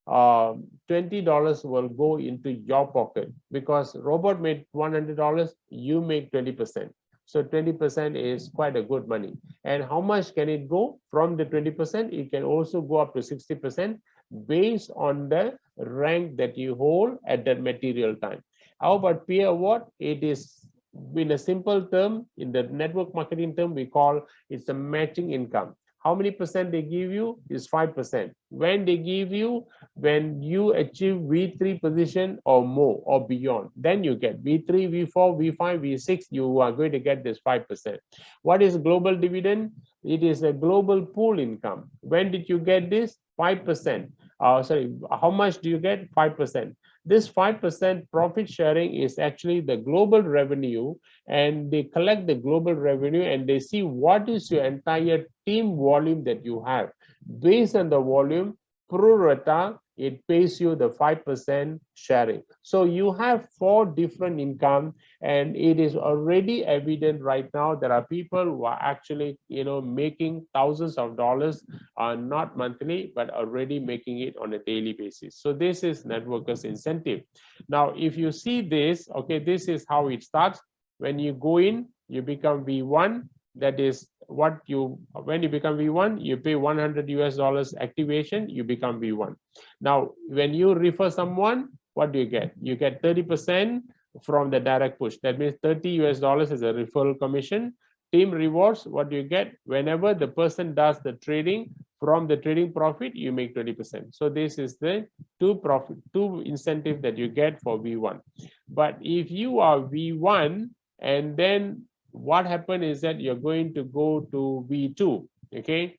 $20 will go into your pocket, because robot made $100, you make 20%. So 20% is quite a good money. And how much can it go? From the 20%, it can also go up to 60% based on the rank that you hold at that material time. How about peer award? It is, in a simple term, in the network marketing term, we call it's a matching income. How many percent they give you is 5%. When they give you, when you achieve V3 position or more or beyond, then you get V3, V4, V5, V6, you are going to get this 5%. What is global dividend? It is a global pool income. When did you get this? 5%. Sorry, how much do you get? 5%. This 5% profit sharing is actually the global revenue, and they collect the global revenue and they see what is your entire team volume that you have. Based on the volume, pro rata, it pays you the 5% sharing. So you have 4 different income, and it is already evident right now there are people who are actually making thousands of dollars, not monthly, but already making it on a daily basis. So this is networkers incentive. Now if you see this, okay, this is how it starts. When you go in, you become V1. That is what you, when you become V1, you pay $100 activation, you become V1. Now, when you refer someone, what do you get? You get 30% from the direct push. That means $30 as a referral commission. Team rewards, what do you get? Whenever the person does the trading, from the trading profit, you make 20%. So this is the two incentive that you get for V1. But if you are V1, and then what happened is that you're going to go to V2, okay?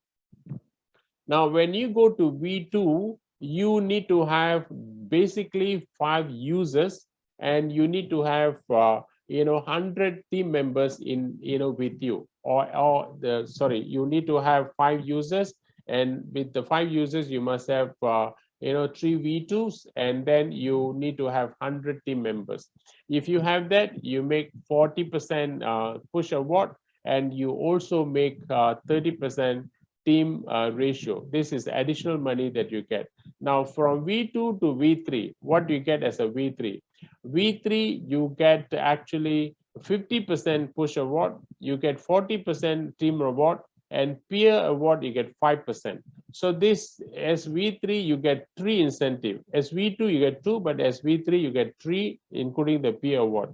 Now, when you go to V2, you need to have basically 5 users, and you need to have 100 team members in with you, you need to have 5 users, and with the 5 users you must have 3 V2s, and then you need to have 100 team members. If you have that, you make 40% push award, and you also make 30% team ratio. This is additional money that you get. Now from V2 to V3, what do you get as a V3? V3, you get actually 50% push award, you get 40% team reward, and peer award you get 5%. So this, as V3 you get 3 incentive, as V2 you get 2, but as V3 you get 3, including the peer award.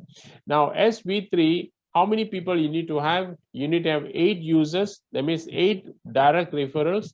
Now as V3, how many people you need to have? You need to have 8 users. That means 8 direct referrals.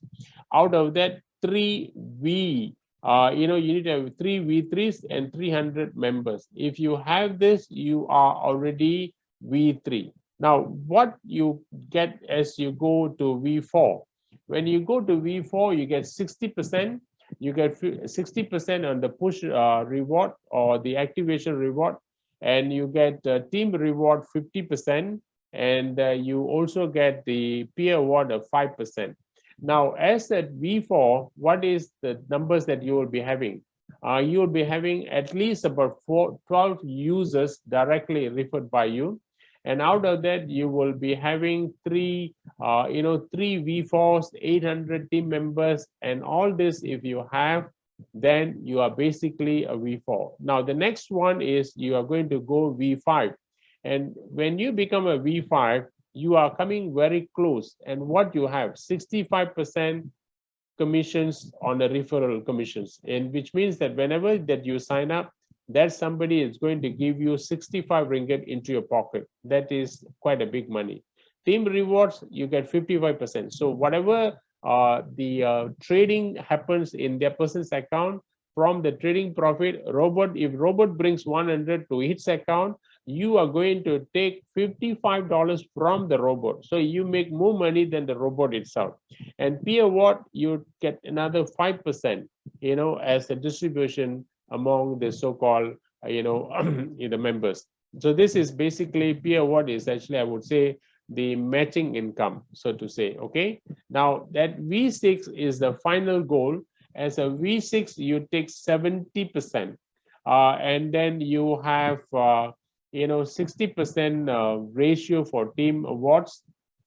Out of that, 3 V. You need to have 3 V3s and 300 members. If you have this, you are already V3. Now, what you get as you go to V4? When you go to V4, you get 60%. You get 60% on the push reward or the activation reward, and you get team reward 50%, and you also get the peer award of 5%. Now, as at V4, what is the numbers that you will be having? You will be having at least about 12 users directly referred by you. And out of that, you will be having 3 V4s, 800 team members, and all this. If you have, then you are basically a V4. Now, the next one is you are going to go V5. And when you become a V5, you are coming very close. And what you have, 65% commissions on the referral commissions, and which means that whenever that you sign up, that somebody is going to give you 65 ringgit into your pocket. That is quite a big money. Team rewards, you get 55%. So whatever the trading happens in their person's account, from the trading profit, if robot brings 100 to its account, you are going to take $55 from the robot. So you make more money than the robot itself. And P award, you get another 5%, as a distribution among the so-called, the members. So this is basically P award is actually, I would say, the matching income, so to say. Okay. Now that V6 is the final goal. As a V6, you take 70%, and then you have 60% ratio for team awards,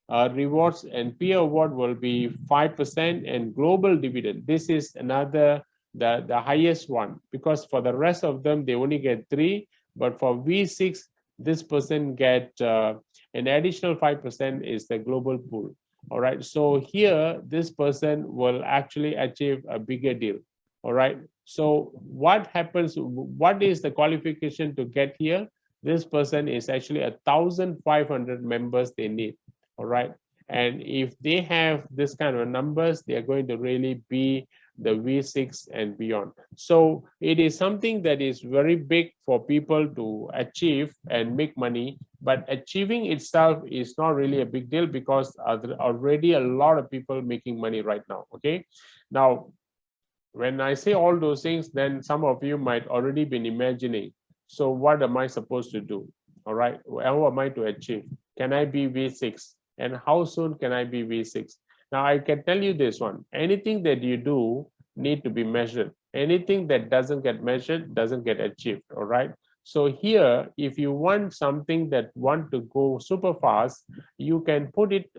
rewards, and peer award will be 5%, and global dividend. This is another the highest one, because for the rest of them they only get 3, but for V6 this person get an additional 5% is the global pool. All right, so here this person will actually achieve a bigger deal. All right, so what happens, what is the qualification to get here? This person is actually 1,500 members they need. All right, and if they have this kind of numbers, they are going to really be the V6 and beyond. So it is something that is very big for people to achieve and make money, but achieving itself is not really a big deal, because there are already a lot of people making money right now. Okay, now when I say all those things, then some of you might already been imagining, so what am I supposed to do? All right, how am I to achieve? Can I be V6? And how soon can I be V6? Now I can tell you this one, anything that you do need to be measured. Anything that doesn't get measured doesn't get achieved. All right, so here, if you want something that want to go super fast, you can put it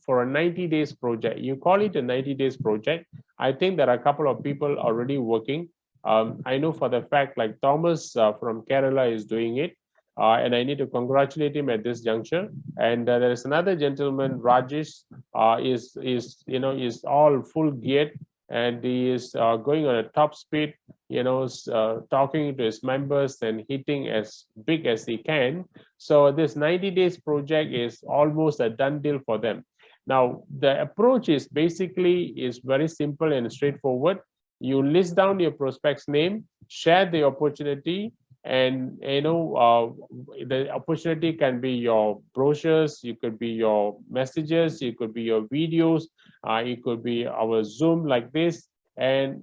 for a 90 days project. You call it a 90 days project. I think there are a couple of people already working. I know for the fact, like Thomas from Kerala is doing it. And I need to congratulate him at this juncture. And there is another gentleman, Rajesh, is all full geared, and he is going on a top speed, talking to his members and hitting as big as he can. So this 90 days project is almost a done deal for them. Now the approach is basically very simple and straightforward. You list down your prospect's name, share the opportunity, and the opportunity can be your brochures, it could be your messages, it could be your videos, it could be our Zoom like this, and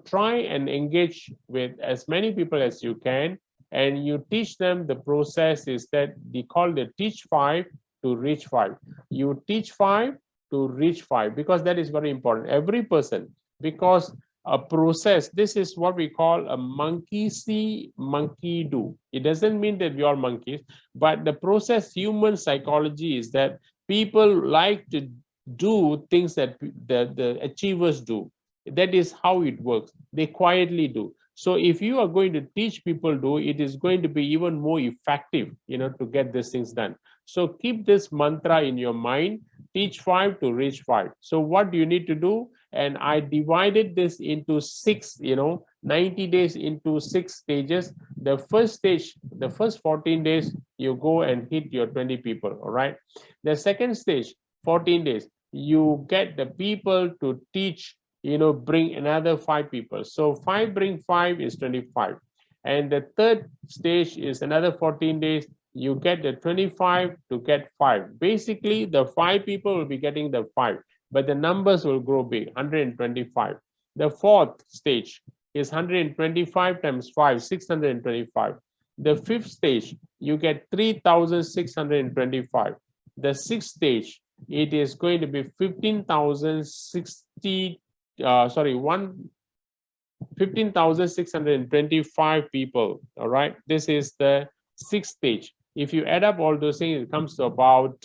try and engage with as many people as you can, and you teach them. The process is that they call the teach 5 to reach 5. You teach 5 to reach 5, because that is very important, every person, because a process, this is what we call a monkey see, monkey do. It doesn't mean that we are monkeys, but the process, human psychology, is that people like to do things that the achievers do. That is how it works. They quietly do. So if you are going to teach people do, it is going to be even more effective, to get these things done. So keep this mantra in your mind, teach 5 to reach 5. So what do you need to do? And I divided this into 6, 90 days into 6 stages. The first stage, the first 14 days, you go and hit your 20 people, all right? The second stage, 14 days, you get the people to teach, bring another 5 people. So 5 bring 5 is 25. And the third stage is another 14 days. You get the 25 to get 5. Basically, the 5 people will be getting the 5, but the numbers will grow big, 125. The fourth stage is 125 times 5, 625. The fifth stage, you get 3,625. The sixth stage, it is going to be 15,625 people. All right, this is the sixth stage. If you add up all those things, it comes to about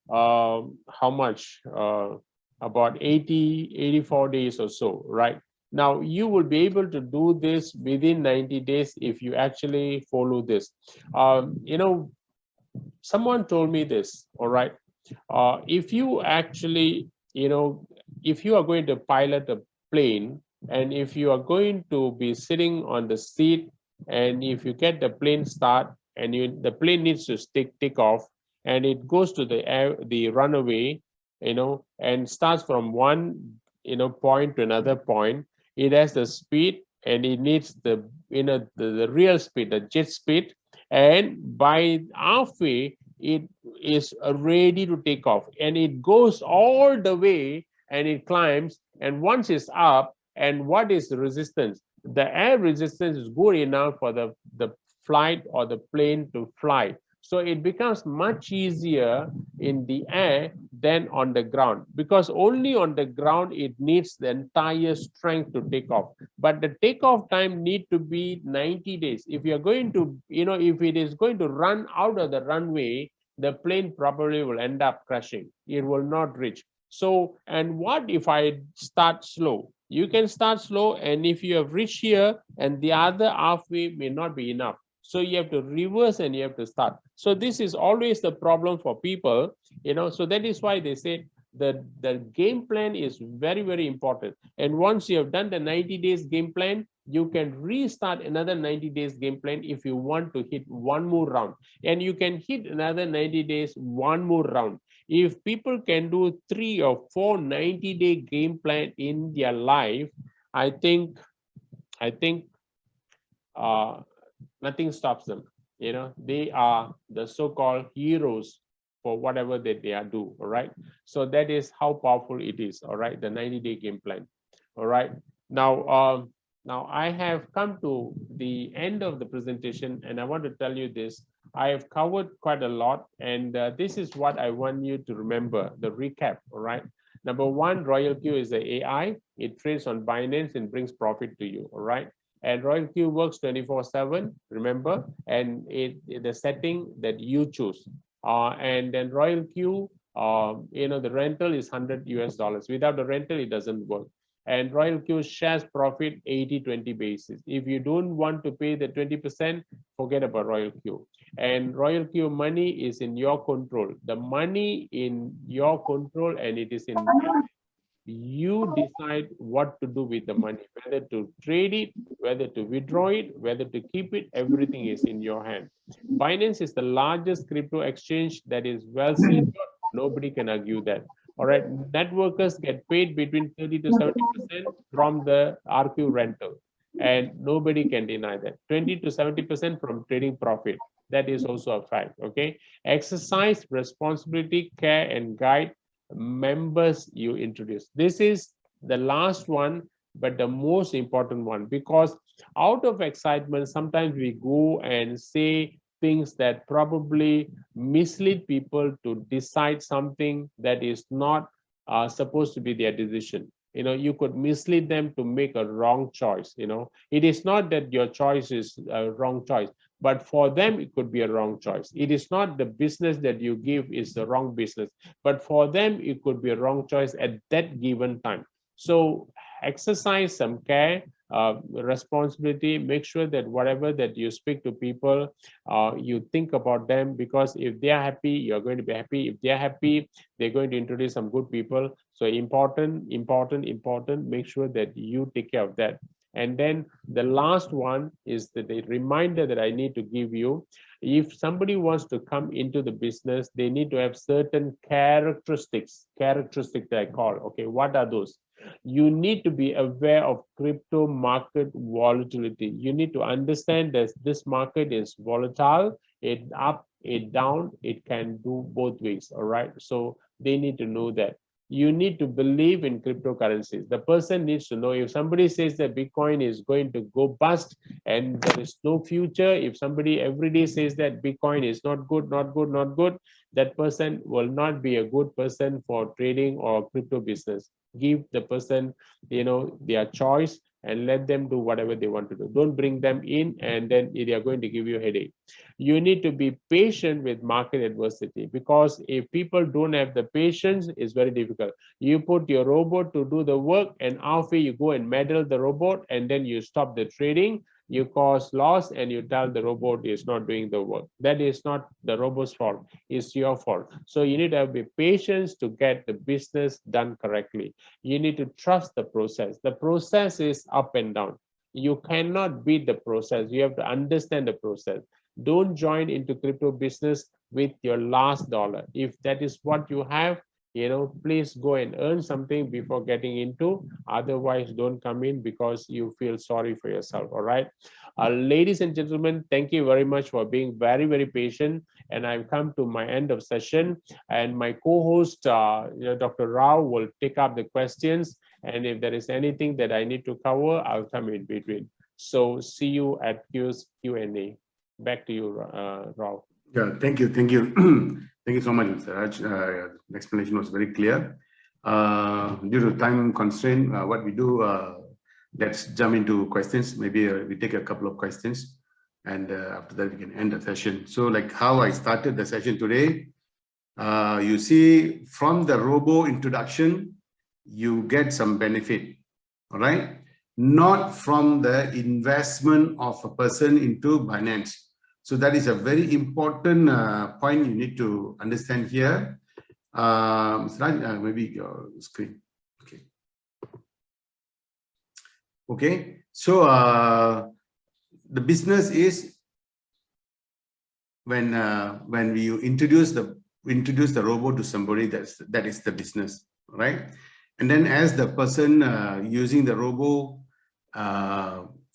how much? About 84 days or so, right? Now you will be able to do this within 90 days if you actually follow this. Someone told me this, all right? If you actually, if you are going to pilot a plane, and if you are going to be sitting on the seat, and if you get the plane start, and the plane needs to take off, and it goes to the runway, and starts from one point to another point, it has the speed, and it needs the the real speed, the jet speed, and by halfway it is ready to take off, and it goes all the way and it climbs, and once it's up, and what is the resistance? The air resistance is good enough for the flight or the plane to fly. So it becomes much easier in the air than on the ground, because only on the ground it needs the entire strength to take off. But the takeoff time need to be 90 days. If you're going to, if it is going to run out of the runway, the plane probably will end up crashing. It will not reach. So, and what if I start slow? You can start slow, and if you have reached here and the other halfway may not be enough. So you have to reverse and you have to start. So this is always the problem for people, so that is why they say the game plan is very, very important. And once you have done the 90 days game plan, you can restart another 90 days game plan if you want to hit one more round, and you can hit another 90 days one more round. If people can do 3 or 4 90-day game plan in their life, I think nothing stops them. They are the so-called heroes for whatever that they are do. All right, so that is how powerful it is. All right, the 90-day game plan. All right, now I have come to the end of the presentation, and I want to tell you this. I have covered quite a lot, and this is what I want you to remember, the recap. All right, number one, RoyalQ is the AI. It trades on Binance and brings profit to you. All right, and RoyalQ works 24/7, remember, and the setting that you choose. And then RoyalQ, the rental is $100 US. Without the rental, it doesn't work. And RoyalQ shares profit 80-20 basis. If you don't want to pay the 20%, forget about RoyalQ. And RoyalQ money is in your control. The money in your control, and it is in you decide what to do with the money, whether to trade it, whether to withdraw it, whether to keep it. Everything is in your hand. Binance is the largest crypto exchange that is well secured. Nobody can argue that. All right, networkers get paid between 30 to 70% from the RQ rental, and nobody can deny that. 20 to 70% from trading profit. That is also a fact. Okay, exercise responsibility, care, and guide members you introduce. This is the last one, but the most important one, because out of excitement, sometimes we go and say things that probably mislead people to decide something that is not supposed to be their decision. You could mislead them to make a wrong choice. It is not that your choice is a wrong choice, but for them it could be a wrong choice. It is not the business that you give is the wrong business, but for them it could be a wrong choice at that given time. So exercise some care, responsibility. Make sure that whatever that you speak to people, you think about them, because if they are happy, you're going to be happy. If they're happy, they're going to introduce some good people. So important. Make sure that you take care of that. And then the last one is the reminder that I need to give you. If somebody wants to come into the business, they need to have certain characteristics that I call. Okay, what are those? You need to be aware of crypto market volatility. You need to understand that this market is volatile, it up, it down, it can do both ways. All right, so they need to know that. You need to believe in cryptocurrencies. The person needs to know. If somebody says that Bitcoin is going to go bust and there is no future, if somebody every day says that Bitcoin is not good, that person will not be a good person for trading or crypto business. Give the person, their choice, and let them do whatever they want to do. Don't bring them in and then they are going to give you a headache. You need to be patient with market adversity, because if people don't have the patience, it's very difficult. You put your robot to do the work, and after you go and meddle the robot, and then you stop the trading, you cause loss, and you tell the robot is not doing the work. That is not the robot's fault, it's your fault. So you need to have the patience to get the business done correctly. You need to trust the process. The process is up and down. You cannot beat the process. You have to understand the process. Don't join into crypto business with your last dollar. If that is what you have, please go and earn something before getting into. Otherwise, don't come in because you feel sorry for yourself. All right. Ladies and gentlemen, thank you very much for being very, very patient. And I've come to my end of session. And my co-host, Dr. Rao, will take up the questions. And if there is anything that I need to cover, I'll come in between. So see you at Q&A. Back to you, Rao. Yeah, thank you. Thank you so much, Mr. Raj. The explanation was very clear. Due to time constraint, what we do, let's jump into questions. Maybe we take a couple of questions, and after that we can end the session. So like how I started the session today, you see from the robo introduction, you get some benefit, all right? Not from the investment of a person into Binance. So that is a very important point you need to understand here. Mr. Raj, maybe your screen. Okay. Okay. So the business is when we introduce the robo to somebody, that is the business, right? And then as the person using the robo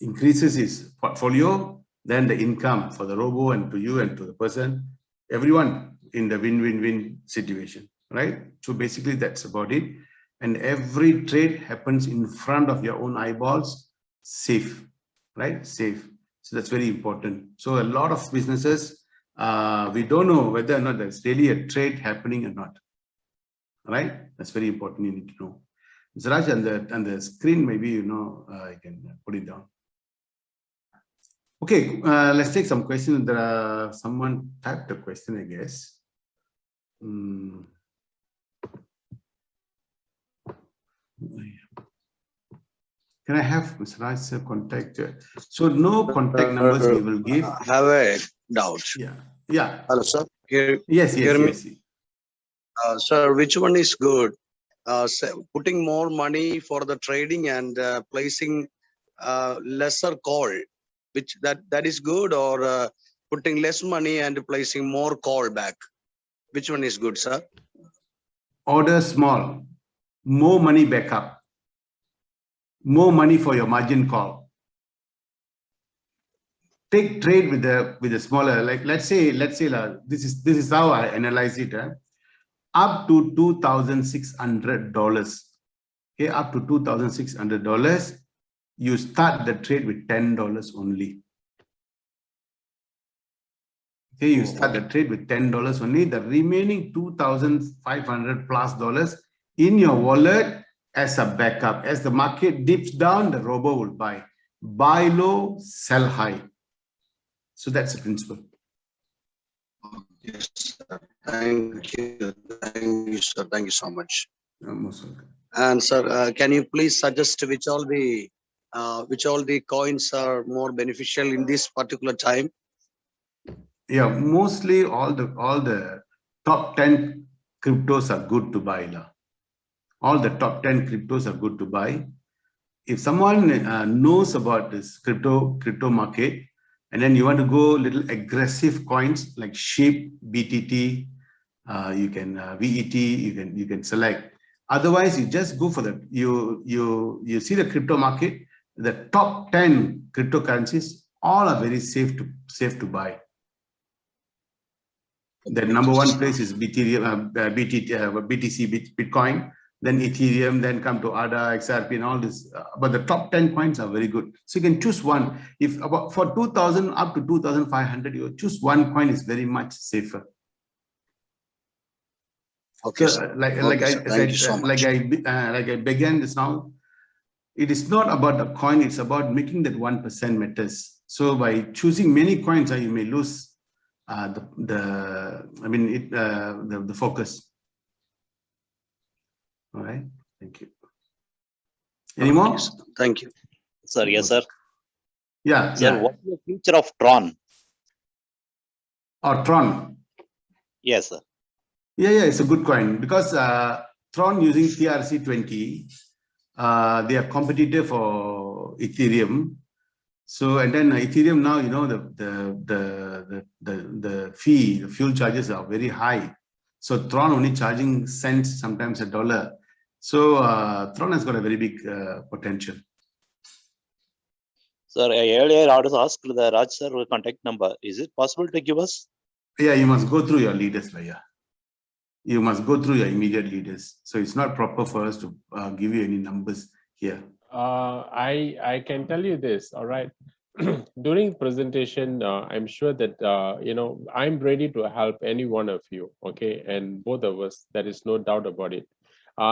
increases his portfolio, then the income for the robo and to you and to the person, everyone in the win-win-win situation, right? So basically that's about it. And every trade happens in front of your own eyeballs, safe, right? Safe. So that's very important. So a lot of businesses, we don't know whether or not there's really a trade happening or not, right? That's very important, you need to know. Mr. Raj, on the screen, maybe, I can put it down. Okay, let's take some questions. Someone typed a question, I guess. Can I have Mr. Raj's contact? So no contact numbers we will give. I have a doubt. Yeah. Hello, sir. Yes. Sir, which one is good? Putting more money for the trading and placing lesser call, which that is good, or putting less money and placing more call back? Which one is good, sir? Order small, more money back up, more money for your margin call. Take trade with the smaller, like let's say this is how I analyze it. Up to $2,600. Okay, up to $2,600. You start the trade with $10 only. Okay, you start the trade with $10 only. The remaining $2,500 plus in your wallet as a backup. As the market dips down, the robo will buy. Buy low, sell high. So that's the principle. Yes, sir. Thank you, sir. Thank you so much. Most welcome. And sir, can you please suggest which all the coins are more beneficial in this particular time? Yeah, mostly all the top 10 cryptos are good to buy. All the top 10 cryptos are good to buy. If someone knows about this crypto market, and then you want to go little aggressive coins like SHIB, BTT, you can VET, you can select. Otherwise, you just go for you see the crypto market. The top 10 cryptocurrencies all are very safe to buy. The number one place is Ethereum, BTC, Bitcoin, then Ethereum, then come to ADA, XRP, and all this. But the top 10 coins are very good. So you can choose one. If for 2,000 up to 2,500, you choose one coin is very much safer. Okay, so, like I said, like I began this now. It is not about the coin; it's about making that 1% matters. So by choosing many coins, you may lose the focus. All right. Thank you. Any more? Thank you. Sir, yes, sir. Yeah. Sir, yeah. what is the future of Tron? Or Tron? Yes, sir. Yeah, it's a good coin because Tron using TRC20, they are competitive for Ethereum. So and then Ethereum now, the fuel charges are very high. So Tron only charging cents, sometimes $1. So Tron has got a very big potential. Sir, earlier I also asked the Raj sir contact number. Is it possible to give us? Yeah, you must go through your leaders, Vaya. You must go through your immediate leaders. So it's not proper for us to give you any numbers here. I can tell you this, all right. During presentation, I'm sure that, I'm ready to help any one of you, okay, and both of us, there is no doubt about it.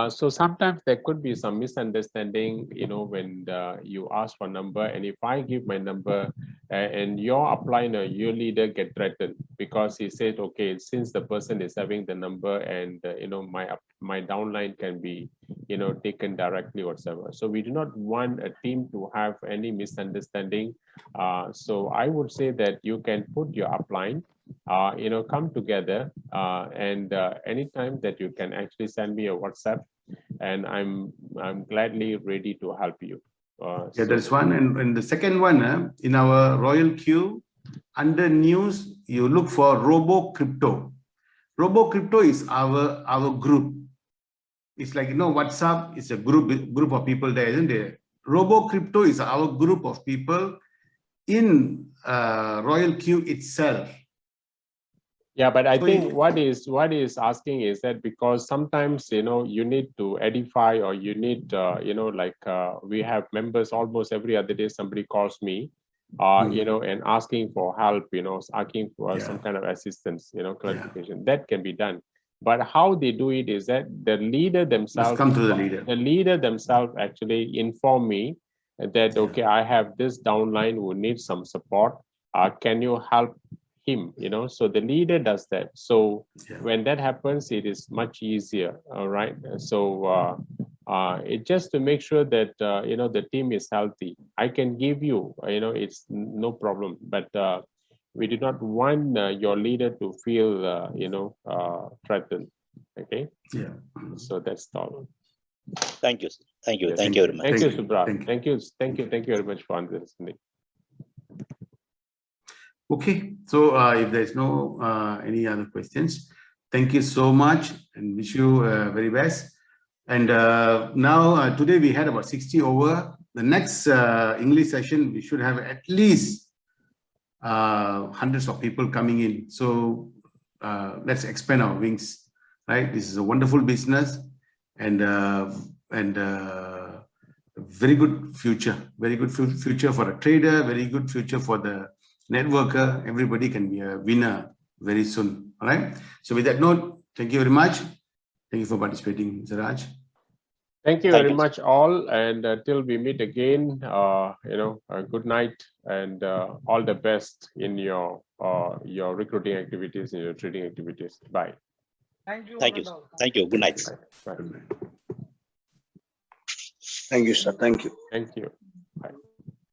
So sometimes there could be some misunderstanding, when you ask for number, and if I give my number and your upline, your leader get threatened because he said, okay, since the person is having the number and, my downline can be, taken directly whatsoever. So we do not want a team to have any misunderstanding. So I would say that you can put your upline, come together and anytime that you can actually send me a WhatsApp, and I'm gladly ready to help you. Yeah, that's one. And the second one, in our Royal Queue, under news, you look for Robocrypto. Robocrypto is our group. It's like, WhatsApp is a group of people there, isn't it? Robocrypto is our group of people in Royal Queue itself. Yeah, but I think what is asking is that because sometimes, you need to edify, or you need, we have members almost every other day, somebody calls me, and asking for help, asking for some kind of assistance, clarification. That can be done. But how they do it is that the leader themselves, the leader themselves actually inform me that, okay, I have this downline who needs some support. Can you help him? So the leader does that. So when that happens, it is much easier. All right. So it just to make sure that the team is healthy. I can give you, it's no problem. But we do not want your leader to feel, threatened. Okay. Yeah. So that's all. Thank you, sir. Thank you. Yes. Thank you very much. Thank you, Subra. Thank you very much for understanding. Okay. So if there's no any other questions, thank you so much and wish you very best. And now today we had about 60 over. The next English session, we should have at least hundreds of people coming in. So let's expand our wings, right? This is a wonderful business and very good future. Very good future for a trader. Very good future for the networker. Everybody can be a winner very soon. All right. So with that note, thank you very much. Thank you for participating, Mr. Raj. Thank you very much, all, and till we meet again, good night and all the best in your recruiting activities and your trading activities. Bye. Thank you. Thank you. Thank you. Good night. Bye. Thank you, sir. Thank you. Thank you. Bye.